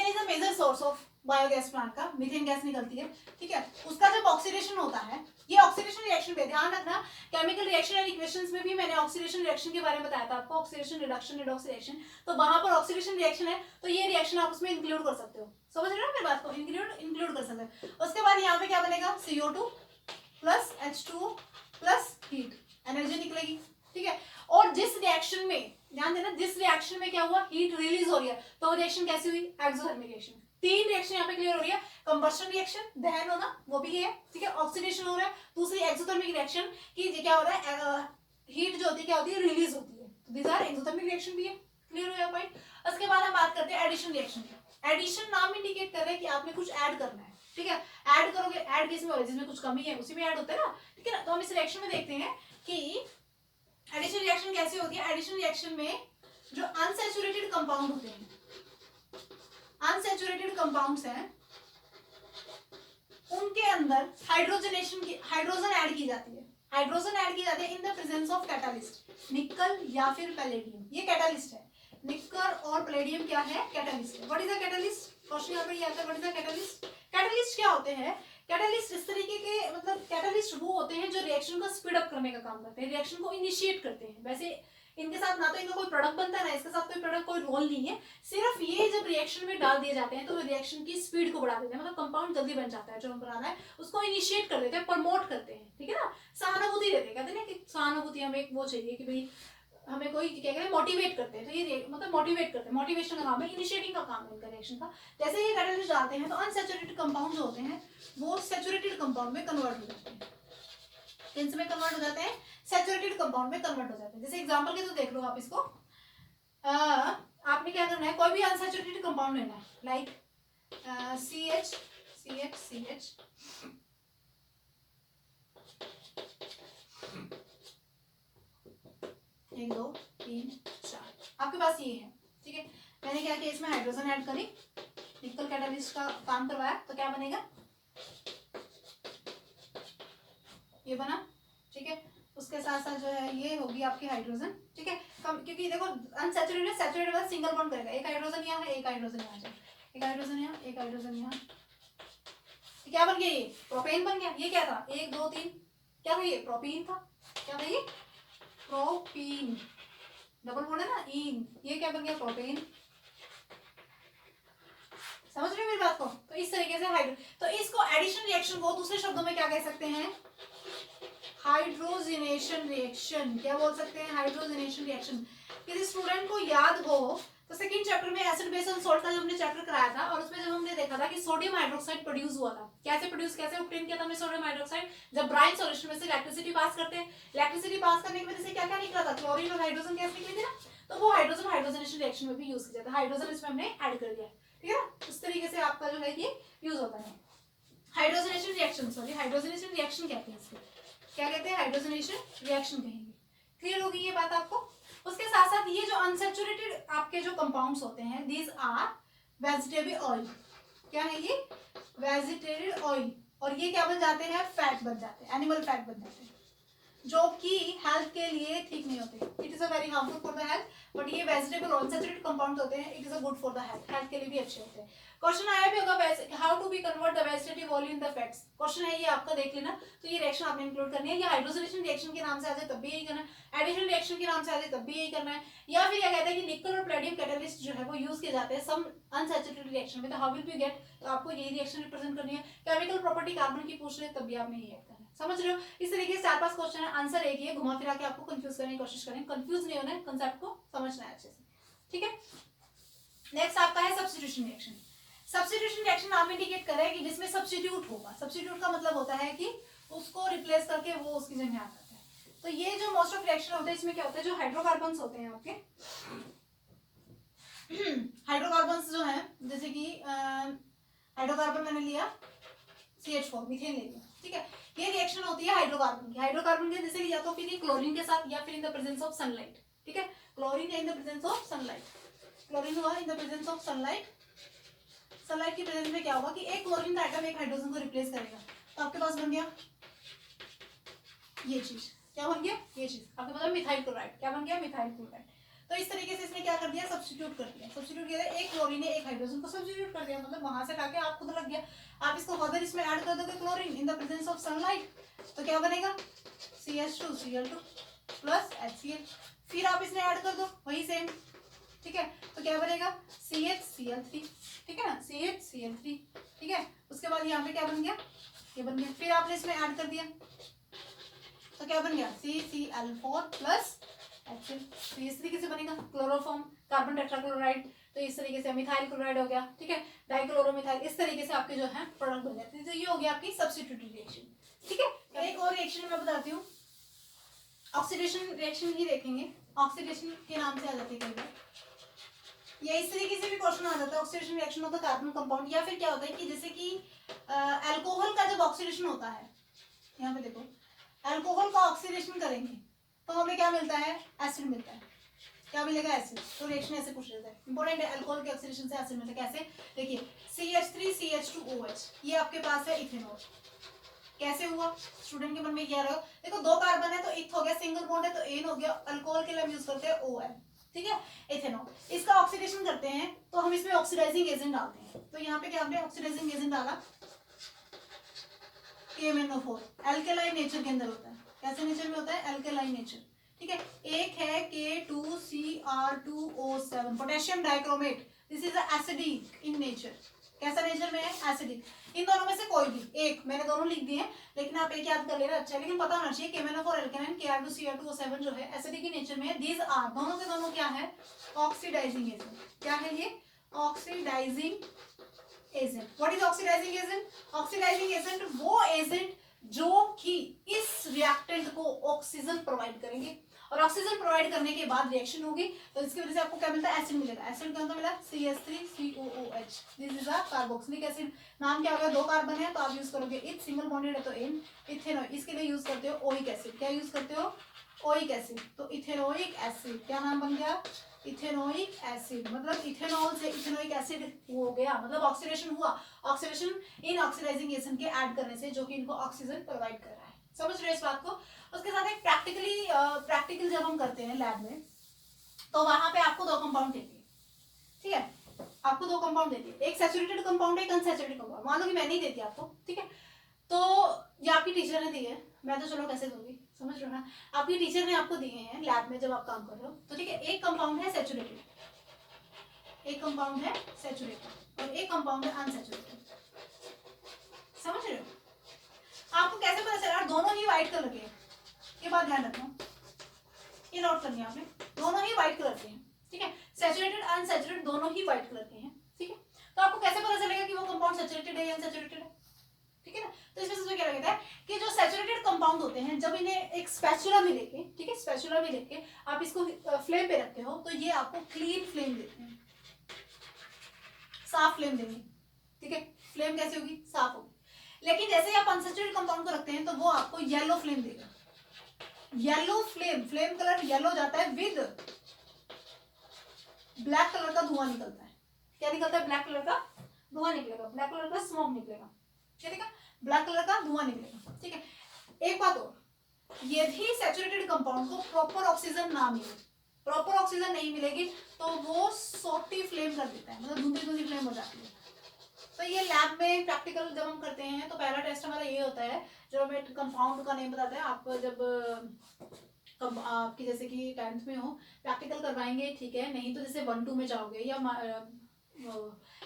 is a major source of biogas plant का, मीथेन गैस निकलती है, ठीक है। उसका जब ऑक्सीडेशन होता है, ये ऑक्सीडेशन रिएक्शन पे ध्यान रखना, केमिकल रिएक्शन एंड इक्वेशंस में भी मैंने ऑक्सीडेशन रिएक्शन के बारे में बताया था आपको, ऑक्सीडेशन रिडक्शन रिडॉक्स रिएक्शन, तो वहां पर ऑक्सीडेशन रिएक्शन है तो ये रिएक्शन आप उसमें इंक्लूड कर सकते हो, समझ रहे हो मेरी बात को, इंक्लूड कर सकते हो। उसके बाद यहाँ पे क्या बनेगा, CO2 plus H2O plus heat, energy निकलेगी, ठीक है। और जिस रिएक्शन में ध्यान देना, जिस रिएक्शन में क्या हुआ, हीट रिलीज हो रही है, तो रिएक्शन कैसी हुई, एक्सोथर्मिक रिएक्शन। 3 रिएक्शन यहाँ पे क्लियर हो रही है, कंबस्शन रिएक्शन दहन होना वो भी है, ठीक है, ऑक्सीडेशन हो रहा है, दूसरी एक्सोथर्मिक रिएक्शन की क्या हो रहा है, हीट जो होती है क्या होती है, रिलीज होती है, दिस आर एक्सोथर्मिक रिएक्शन भी है। क्लियर हो गया पॉइंट। उसके बाद हम बात करते हैं एडिशन रिएक्शन की। एडिशन नाम इंडिकेट कर रहा है कि आपने कुछ ऐड करना है, ठीक है, ऐड करोगे, ऐड किसमें हो रहा है, जिसमें कुछ कमी है उसी में ऐड होता है ना, ठीक है ना। तो हम इस रिएक्शन में देखते हैं कि एडिशन रिएक्शन कैसे होती है। एडिशन रिएक्शन में जो अनसैचुरेटेड कंपाउंड होते हैं, अनसैचुरेटेड कंपाउंड्स हैं, उनके अंदर हाइड्रोजन ऐड की जाती है, हाइड्रोजन ऐड की जाती है इन द प्रेजेंस ऑफ कैटालिस्ट, निकल या फिर पैलेडियम, ये कैटालिस्ट है, निकल और पैलेडियम क्या है, कैटालिस्ट है। What is a catalyst, question यहाँ पे ये आता है, what is a catalyst. Catalyst क्या होते हैं, कैटालिस्ट इस तरीके के, मतलब कैटालिस्ट वो होते हैं जो रिएक्शन को स्पीड अप करने का काम करते हैं, रिएक्शन को इनिशिएट करते हैं। वैसे इनके साथ ना तो इनका कोई प्रोडक्ट बनता है, ना इसके साथ कोई प्रोडक्ट, कोई रोल नहीं है, सिर्फ ये जब रिएक्शन में डाल दिए जाते हैं तो रिएक्शन की स्पीड को बढ़ा देते हैं, मतलब कंपाउंड जल्दी बन जाता है, जो हम बनाना है उसको इनिशिएट कर देते हैं, प्रमोट करते हैं, ठीक है ना, सहानुभूति देते हैं, कहते हैं ना कि सहानुभूति, हमें एक वो चाहिए कि भाई हमें कोई क्या कहते हैं, मोटिवेट करते हैं, तो ये मतलब मोटिवेट करते हैं, मोटिवेशन का काम है, इनिशिएटिंग का काम है इनका रिएक्शन का। जैसे ये कैटालिस्ट डालते हैं तो अनसैचुरेटेड कंपाउंड जो होते हैं वो सैचुरेटेड कंपाउंड में कन्वर्ट हो जाते हैं, किन में कन्वर्ट हो जाते हैं, सैचुरेटेड कंपाउंड में कन्वर्ट हो जाते हैं। जैसे एग्जांपल के तो देख लो आप इसको, आपने क्या करना है, कोई भी अनसैचुरेटेड कंपाउंड लेना है, लाइक CH 1 2 3 4 आपके पास ये है, ठीक है। मैंने क्या किया, इसमें हाइड्रोजन ऐड करी, निकल कैटालिस्ट का काम करवाया, तो क्या बनेगा, ये बना, ठीक है। उसके साथ साथ जो है ये होगी आपकी हाइड्रोजन, ठीक है। क्योंकि देखो अनसैचुरेटेड सैचुरेटेड वाला सिंगल बॉन्ड करेगा, एक हाइड्रोजन यहाँ है, एक हाइड्रोजन यहाँ है, एक हाइड्रोजन यहाँ, एक हाइड्रोजन यहाँ, क्या बन गया, ये प्रोपेन बन गया। ये क्या था, 1 2 3, क्या था ये, प्रोपीन था। क्या था ये, प्रोपीन, डबल बॉन्ड है ना, इन, ये क्या बन गया, प्रोपेन। समझ रहे हो मेरी बात को। तो इस तरीके से तो इसको एडिशन रिएक्शन को दूसरे शब्दों में क्या कह सकते हैं, हाइड्रोजनेशन रिएक्शन। क्या बोल सकते हैं, हाइड्रोजनेशन रिएक्शन। किसी स्टूडेंट को याद हो तो सेकंड चैप्टर में एसिड बेस एंड सॉल्ट का जो हमने चैप्टर कराया था, और उसमें जब हमने देखा था कि सोडियम हाइड्रोक्साइड प्रोड्यूस हुआ था, कैसे प्रोड्यूस, कैसे ऑब्टेन किया था हमने सोडियम हाइड्रोक्साइड, जब ब्राइन सॉल्यूशन में से इलेक्ट्रिसिटी पास करते हैं, इलेक्ट्रिसिटी पास करने की वजह से क्या क्या निकला था, क्लोरीन और हाइड्रोजन गैस निकली थी ना, तो वो हाइड्रोजन हाइड्रोजनेशन रिएक्शन में भी यूज किया जाता है। हाइड्रोजन इसमें हमने ऐड कर दिया, ठीक है। उस तरीके से आपका जो है ये यूज होता है hydrogenation reaction, sorry hydrogenation reaction कहते हैं इसको, क्या कहते हैं, हाइड्रोजनेशन रिएक्शन कहेंगे। क्लियर होगी ये बात आपको। उसके साथ साथ ये जो अनसैचुरेटेड आपके जो कंपाउंड्स होते हैं, दीज आर वेजिटेबल ऑयल। क्या है ये, वेजिटेबल ऑयल, और ये क्या बन जाते हैं, फैट बन जाते हैं, एनिमल फैट बन जाते हैं, जो कि हेल्थ के लिए ठीक नहीं होते। It is a very harmful for the health, but ये वेजिटेबल अनसैचुरेटेड कंपाउंड होते हैं, it is a good for the health, health के लिए भी अच्छे होते हैं। क्वेश्चन आया भी होगा, how to be convert the vegetative oil in the fats, question है ये आपका, देख लेना। तो ये रिएक्शन आपने इंक्लूड करनी है, या हाइड्रोजनेशन रिएक्शन के नाम से आ जाए तब भी यही करना है, एडिशन रिएक्शन के नाम से आ जाए तब भी यही करना है, या फिर क्या कहते हैं कि निकल और प्लेटियम कैटालिस्ट जो है वो यूज किए जाते हैं सम अनसैचुरेटेड रिएक्शन में, तो हाउ विल बी गेट, तो आपको यही रिएक्शन रिप्रेजेंट करनी है। केमिकल प्रॉपर्टी कार्बन की पूछ ले तब भी आपने यही करना है। समझ रहे हो, इस तरीके से 4-5 क्वेश्चन है, आंसर एक ही है, घुमा फिरा के आपको कंफ्यूज करने की कोशिश करें, कंफ्यूज नहीं होना है, कांसेप्ट को समझना है अच्छे से, ठीक है। नेक्स्ट आपका है सब्स्टिट्यूशन रिएक्शन। सब्स्टिट्यूशन रिएक्शन नाम इंडिकेट कर रहा है कि जिसमें सब्स्टिट्यूट होगा। सब्स्टिट्यूट का मतलब होता है कि उसको रिप्लेस करके वो उसकी जगह आ जाता है। तो ये जो मोस्ट ऑफ रिएक्शन होते हैं इसमें क्या होता है, जो हाइड्रोकार्बन्स होते हैं आपके हाइड्रोकार्बन्स जो है, जैसे कि हाइड्रोकार्बन मैंने लिया CH4, मीथेन ले लिया, ठीक है। ये रिएक्शन होती है हाइड्रोकार्बन की, हाइड्रोकार्बन के जैसे कि या तो फिर क्लोरीन के साथ या फिर in the presence of sunlight, ठीक है। Chlorine in the presence of sunlight, chlorine हुआ in the presence of sunlight, sunlight की प्रेजेंस में क्या होगा कि एक क्लोरीन का एटम एक हाइड्रोजन को रिप्लेस करेगा, तो आपके पास बन गया ये चीज, क्या बन गया ये चीज, आपके पास मिथाइल क्लोराइड, क्या बन गया, मिथाइल क्लोराइड। तो इस तरीके से इसने क्या कर दिया, सब्स्टिट्यूट कर दिया, सब्स्टिट्यूट किया, एक क्लोरीन ने एक हाइड्रोजन को सब्स्टिट्यूट कर दिया, मतलब वहां से लाके आप खुद रख गया। आप इसको फर्दर इसमें ऐड कर दोगे chlorine in the presence of sunlight, तो क्या बनेगा CH2Cl2 प्लस HCl, फिर आप इसमें ऐड कर दो वही सेम, ठीक है। तो क्या बनेगा CHCl3, ठीक है ना, CHCl3, ठीक है। उसके बाद यहाँ पे क्या बन गया, ये बन गया, फिर आपने इसमें ऐड कर दिया तो क्या बन गया CCl4 प्लस HCl। तो इस तरीके से बनेगा क्लोरोफॉर्म, कार्बन टेट्राक्लोराइड, तो इस तरीके से मिथाइल क्लोराइड हो गया, ठीक है, डाइक्लोरोमिथाइल, इस तरीके से आपके जो है प्रोडक्ट बन जाते हैं। तो ये हो गया आपकी सब्स्टिट्यूटेड रिएक्शन, ठीक है। एक और रिएक्शन मैं बताती हूँ, ऑक्सीडेशन रिएक्शन ही देखेंगे, ऑक्सीडेशन के नाम से आ जाती है कई बार, या इस तरीके से भी क्वेश्चन आ जाता है, oxidation reaction of the carbon compound, या फिर क्या होता है कि जैसे कि अल्कोहल का जब ऑक्सीडेशन होता है, यहाँ पे देखो अल्कोहल का ऑक्सीडेशन करेंगे तो हमें क्या मिलता है, एसिड मिलता है, क्या मिलेगा, एसिड। तो रिएक्शन ऐसे पूछ लेता है, इंपॉर्टेंट है, अल्कोहल के ऑक्सीडेशन से एसिड मिलता है, कैसे, देखिए CH3CH2OH, ये आपके पास है इथेनॉल, कैसे हुआ, स्टूडेंट के मन में क्या रहा, देखो 2 कार्बन है तो इथ हो गया, सिंगल बॉन्ड है तो एन हो गया, अल्कोहल के लिए हम यूज करते हैं ON, ठीक है, इथेनॉल। इसका ऑक्सीडेशन करते हैं तो हम इसमें ऑक्सीडाइजिंग एजेंट डालते हैं, तो यहाँ पे क्या हमने ऑक्सीडाइजिंग एजेंट डाला KMnO4, एल्केलाइन नेचर के अंदर होता है, कैसे नेचर में होता है, एल्केलाइन नेचर, ठीक है। एक है K2Cr2O7 potassium dichromate, this is acidic in nature, कैसा नेचर में है, एसिडिक। इन दोनों में से कोई भी एक, मैंने दोनों लिख दिए हैं लेकिन आप एक याद कर लेना, अच्छा है, लेकिन पता होना चाहिए KMnO4 एल्केलाइन, Kr2Cr2O7 जो है एसिडिक इन नेचर में है, दीज आर दोनों के दोनों क्या है, ऑक्सीडाइजिंग एजेंट, क्या है ये, oxidising agent. What is oxidising agent, oxidising agent वो एजेंट जो कि इस रिएक्टेंट को ऑक्सीजन प्रोवाइड करेंगे, और ऑक्सीजन प्रोवाइड करने के बाद रिएक्शन होगी तो इसकी वजह से आपको क्या मिलता है, एसिड मिलेगा। एसिड क्या मिला, CH3COOH, this is a carboxylic acid. नाम क्या होगा, 2 कार्बन है तो आप यूज करोगे इथ, सिंगल बॉन्डेड है तो इन, इथेनॉल, इसके लिए यूज करते हो ओइक एसिड, क्या यूज करते हो, ओइक एसिड, तो इथेनोइक एसिड, क्या नाम बन गया, इथेनोइक एसिड, मतलब इथेनॉल से इथेनोइक एसिड हो गया, मतलब ऑक्सीडेशन हुआ, ऑक्सीडेशन इन ऑक्सीडाइजिंग एजेंट के ऐड करने से, जो कि इनको ऑक्सीजन प्रोवाइड कर रहा है। समझ रहे हो इस बात को? उसके साथ एक प्रैक्टिकल जब हम करते हैं लैब में, तो वहां पे आपको 2 कंपाउंड देती है, ठीक है, आपको 2 कंपाउंड देती है, एक सैचुरेटेड कंपाउंड है, एक अनसैचुरेटेड कंपाउंड। मान लो कि मैं नहीं देती आपको, ठीक है, तो ये आपकी टीचर ने दी है, मैं तो चलो कैसे दूंगी, समझ रहे हो ना? आपकी टीचर ने आपको दिए हैं लैब में जब आप काम कर रहे हो, तो ठीक है, एक कंपाउंड है सैचुरेटेड, एक कंपाउंड है सैचुरेटेड और एक कंपाउंड है अनसैचुरेटेड, समझ रहे हो? आपको कैसे पता चला? दोनों ही व्हाइट कलर के हैं, ये बात ध्यान रखना, ये नोट करनी है आपने, दोनों ही व्हाइट कलर के हैं, ठीक है, सैचुरेटेड अनसैचुरेटेड दोनों ही व्हाइट कलर के हैं, ठीक है। तो आपको कैसे पता चलेगा कि वो कंपाउंड सैचुरेटेड है या अनसैचुरेटेड है, ठीक है ना? तो इसमें सबसे क्या लगता है कि जो सैचुरेटेड कंपाउंड होते हैं, जब इन्हें एक स्पैचुला में लेके, ठीक है, स्पैचुला में लेके आप इसको फ्लेम पे रखते हो, तो ये आपको क्लीन फ्लेम देते हैं, साफ फ्लेम देंगे, ठीक है, फ्लेम कैसी होगी? साफ होगी। लेकिन जैसे ही आप अनसैचुरेटेड कंपाउंड को रखते हैं, तो वो आपको येलो फ्लेम देगा, yellow flame, flame colour yellow जाता है विद ब्लैक कलर का धुआं निकलता है। क्या निकलता है? ब्लैक कलर का धुआं निकलेगा, ब्लैक कलर का स्मोक निकलेगा, ठीक है, ब्लैक कलर का धुआं निकलेगा, ठीक है। एक बात और, यदि सैचुरेटेड कंपाउंड को प्रॉपर ऑक्सीजन ना मिले, प्रॉपर ऑक्सीजन नहीं मिलेगी, तो वो सोटी फ्लेम कर देता है, मतलब धुंधली धुंधली फ्लेम हो जाती है। तो ये लैब में प्रैक्टिकल जब हम करते हैं, तो पहला टेस्ट हमारा ये होता है, जो हमें कंपाउंड का नेम बताता है। आप जब आपकी जैसे कि 10th में हो, प्रैक्टिकल करवाएंगे, ठीक है, नहीं तो जैसे 1-2 में जाओगे या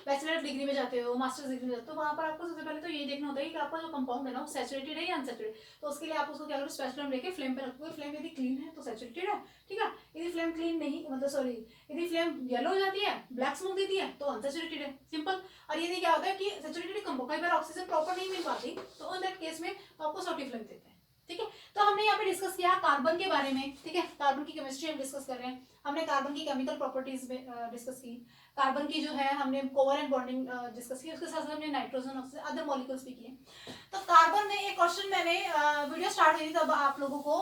बैचलर डिग्री में जाते हो, मास्टर्स डिग्री में जाते हो, तो वहाँ पर आपको सबसे पहले तो ये देखना होता है कि आपका जो कंपाउंड है ना, वो सैचुरेटेड है या अनसैचुरेटेड। तो उसके लिए आप उसको क्या करो, स्पेचुला में लेके फ्लेम पे रखोगे, फ्लेम यदि क्लीन है तो सैचुरेटेड है, ठीक है, यदि फ्लेम क्लीन नहीं, मतलब सॉरी, यदि फ्लेम येलो हो जाती है, ब्लैक स्मोक देती है, तो अनसैचुरेटेड है, सिंपल। और यदि क्या होता है कि सैचुरेटेड कंपाउंड, कई बार ऑक्सीजन प्रॉपर नहीं मिल पाती, तो उन दैट केस में आपको सोटी फ्लेम देते हैं, ठीक है। तो हमने यहाँ पे डिस्कस किया कार्बन के बारे में, ठीक है, कार्बन की केमिस्ट्री हम डिस्कस कर रहे हैं, हमने कार्बन की केमिकल प्रॉपर्टीज डिस्कस की, कार्बन की जो है हमने कोवलेंट बॉन्डिंग डिस्कस की, उसके साथ साथ हमने नाइट्रोजन ऑक्सीजन अदर मॉलिक्यूल्स भी किए। तो कार्बन में एक क्वेश्चन मैंने वीडियो स्टार्ट हुई थी तब आप लोगों को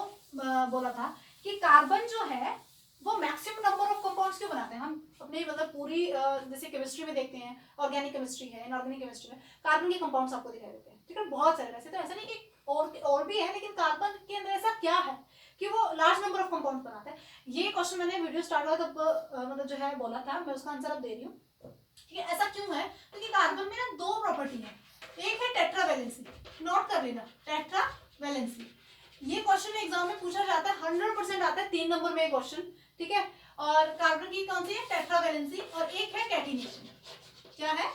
बोला था कि कार्बन जो है वो मैक्सिमम नंबर ऑफ कंपाउंड्स क्यों बनाते हैं। हम अपने मतलब पूरी जैसे केमिस्ट्री में देखते हैं, ऑर्गेनिक केमिस्ट्री है, इनऑर्गेनिक केमिस्ट्री में कार्बन के कंपाउंड्स आपको दिखाई देते हैं, ठीक है, बहुत सारे। वैसे तो ऐसा नहीं कि और भी है, लेकिन कार्बन के अंदर ऐसा क्या है कि वो लार्ज नंबर ऑफ कंपाउंड बनाता है। ये क्वेश्चन मैंने वीडियो स्टार्ट हुआ तब मतलब जो है बोला था, मैं उसका आंसर अब दे रही हूँ, ठीक है। ऐसा क्यों है? क्योंकि कार्बन में ना 2 प्रॉपर्टी है, एक है टेट्रावैलेंसी, नोट कर लेना, टेट्रावैलेंसी। ये क्वेश्चन एग्जाम में पूछा जाता है, 100% आता है, 3 नंबर में क्वेश्चन, ठीक है। और कार्बन की कौन सी है? टेट्रावैलेंसी। और एक है कैटिनेशन। क्या है?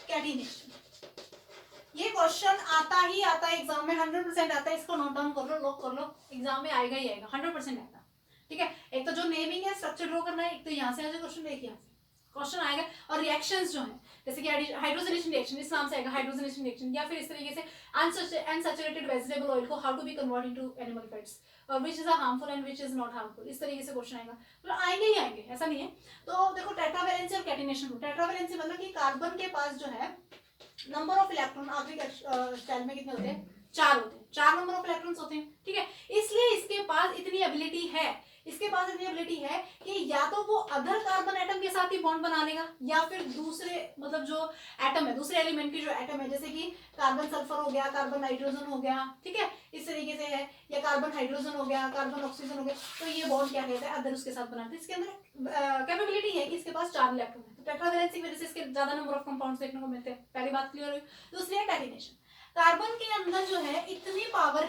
कैटिनेशन। ये क्वेश्चन आता ही आता है एग्जाम में, 100% आता है, इसको नोट डाउन कर लो, लॉक कर लो, एग्जाम में आएगा ही आएगा, 100% आएगा, ठीक है। एक तो जो नेमिंग है, स्ट्रक्चर ड्रॉ करना है, एक तो यहाँ से आ जाए क्वेश्चन, एक यहाँ से क्वेश्चन आएगा। और रिएक्शंस जो है, जैसे कि हाइड्रोजनेशन रिएक्शन, इस नाम से आएगा हाइड्रोजनेशन रिएक्शन, या फिर इस तरीके से अनसैचुरेटेड वेजिटेबल ऑयल को how to be convert into animal fats, और which is harmful and which is not harmful, इस तरीके से क्वेश्चन आएगा, तो आएंगे ही आएंगे, ऐसा नहीं है। तो देखो टेट्रावैलेंसी और कैटिनेशन। टेट्रावैलेंसी मतलब कि कार्बन के पास जो है नंबर ऑफ इलेक्ट्रॉन आखिरी स्टाइल में कितने होते हैं? 4 होते हैं, 4 नंबर ऑफ इलेक्ट्रॉन्स होते हैं, ठीक है। इसलिए इसके पास इतनी एबिलिटी है, इसके पास इतनी एबिलिटी है कि या तो वो अदर कार्बन एटम के साथ ही बॉन्ड बना लेगा, या फिर दूसरे मतलब जो एटम है, दूसरे एलिमेंट की जो एटम है, जैसे कि कार्बन सल्फर हो गया, कार्बन नाइट्रोजन हो गया, ठीक है, इस तरीके से है, या कार्बन हाइड्रोजन हो गया, कार्बन ऑक्सीजन हो गया, तो ये बॉन्ड क्या कहता है? अदर उसके साथ बनाते हैं। इसके अंदर कैपेबिलिटी है कि इसके पास 4 इलेक्ट्रॉन है, तो टेट्रावैलेंसी की वजह से इसके ज्यादा नंबर ऑफ कंपाउंड्स देखने को मिलते हैं। पहली बात क्लियर हुई। दूसरी है कैटिनेशन। कार्बन के अंदर जो है इतनी पावर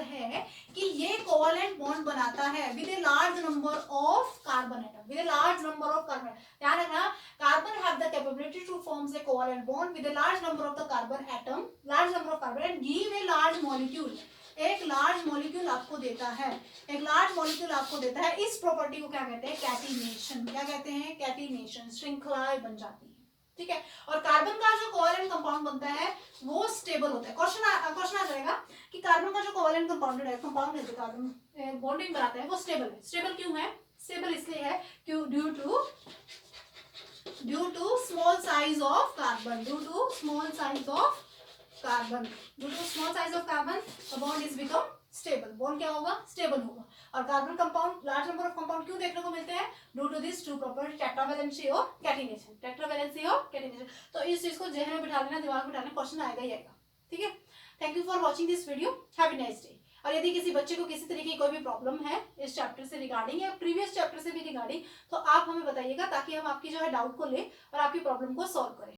है कि ये कोवलेंट बॉन्ड बनाता है with a large number of carbon atom, with a large number of carbon. ध्यान रखना, carbon have the capability to form a covalent bond with a large number of the carbon atom, large number of carbon, and give a large molecule. एक large molecule आपको देता है, एक large molecule आपको देता है। इस प्रॉपर्टी को क्या कहते हैं? कैटिनेशन। क्या कहते हैं? कैटिनेशन। श्रृंखलाएं बन जाती है, ठीक है। और कार्बन का जो कोवलेंट कंपाउंड बनता है वो स्टेबल होता है। क्वेश्चन आ जाएगा कि कार्बन का जो कोवलेंट कंपाउंड है, कार्बन बॉन्डिंग कराता है, वो स्टेबल है। स्टेबल क्यों है? स्टेबल इसलिए है क्यों? Due to small size of carbon, due to small size of carbon, due to small size of carbon the bond is become stable. Bond क्या होगा? स्टेबल होगा। और carbon compound, large number of compound क्यों देखने को मिलते हैं? Due to this 2 property, tetravalency और कैटिनेशन, टेट्रावैलेंसी और कैटिनेशन। तो इस चीज को जहन में बिठा लेना, दिमाग में बिठा लेना, क्वेश्चन आएगा ही आएगा, ठीक है। Thank you for watching this video, have a nice day. और यदि किसी बच्चे को किसी तरीके की कोई भी प्रॉब्लम है इस चैप्टर से रिगार्डिंग या प्रीवियस चैप्टर से भी रिगार्डिंग, तो आप हमें बताइएगा ताकि हम आपकी जो है डाउट को लें और आपकी प्रॉब्लम को सॉल्व करें।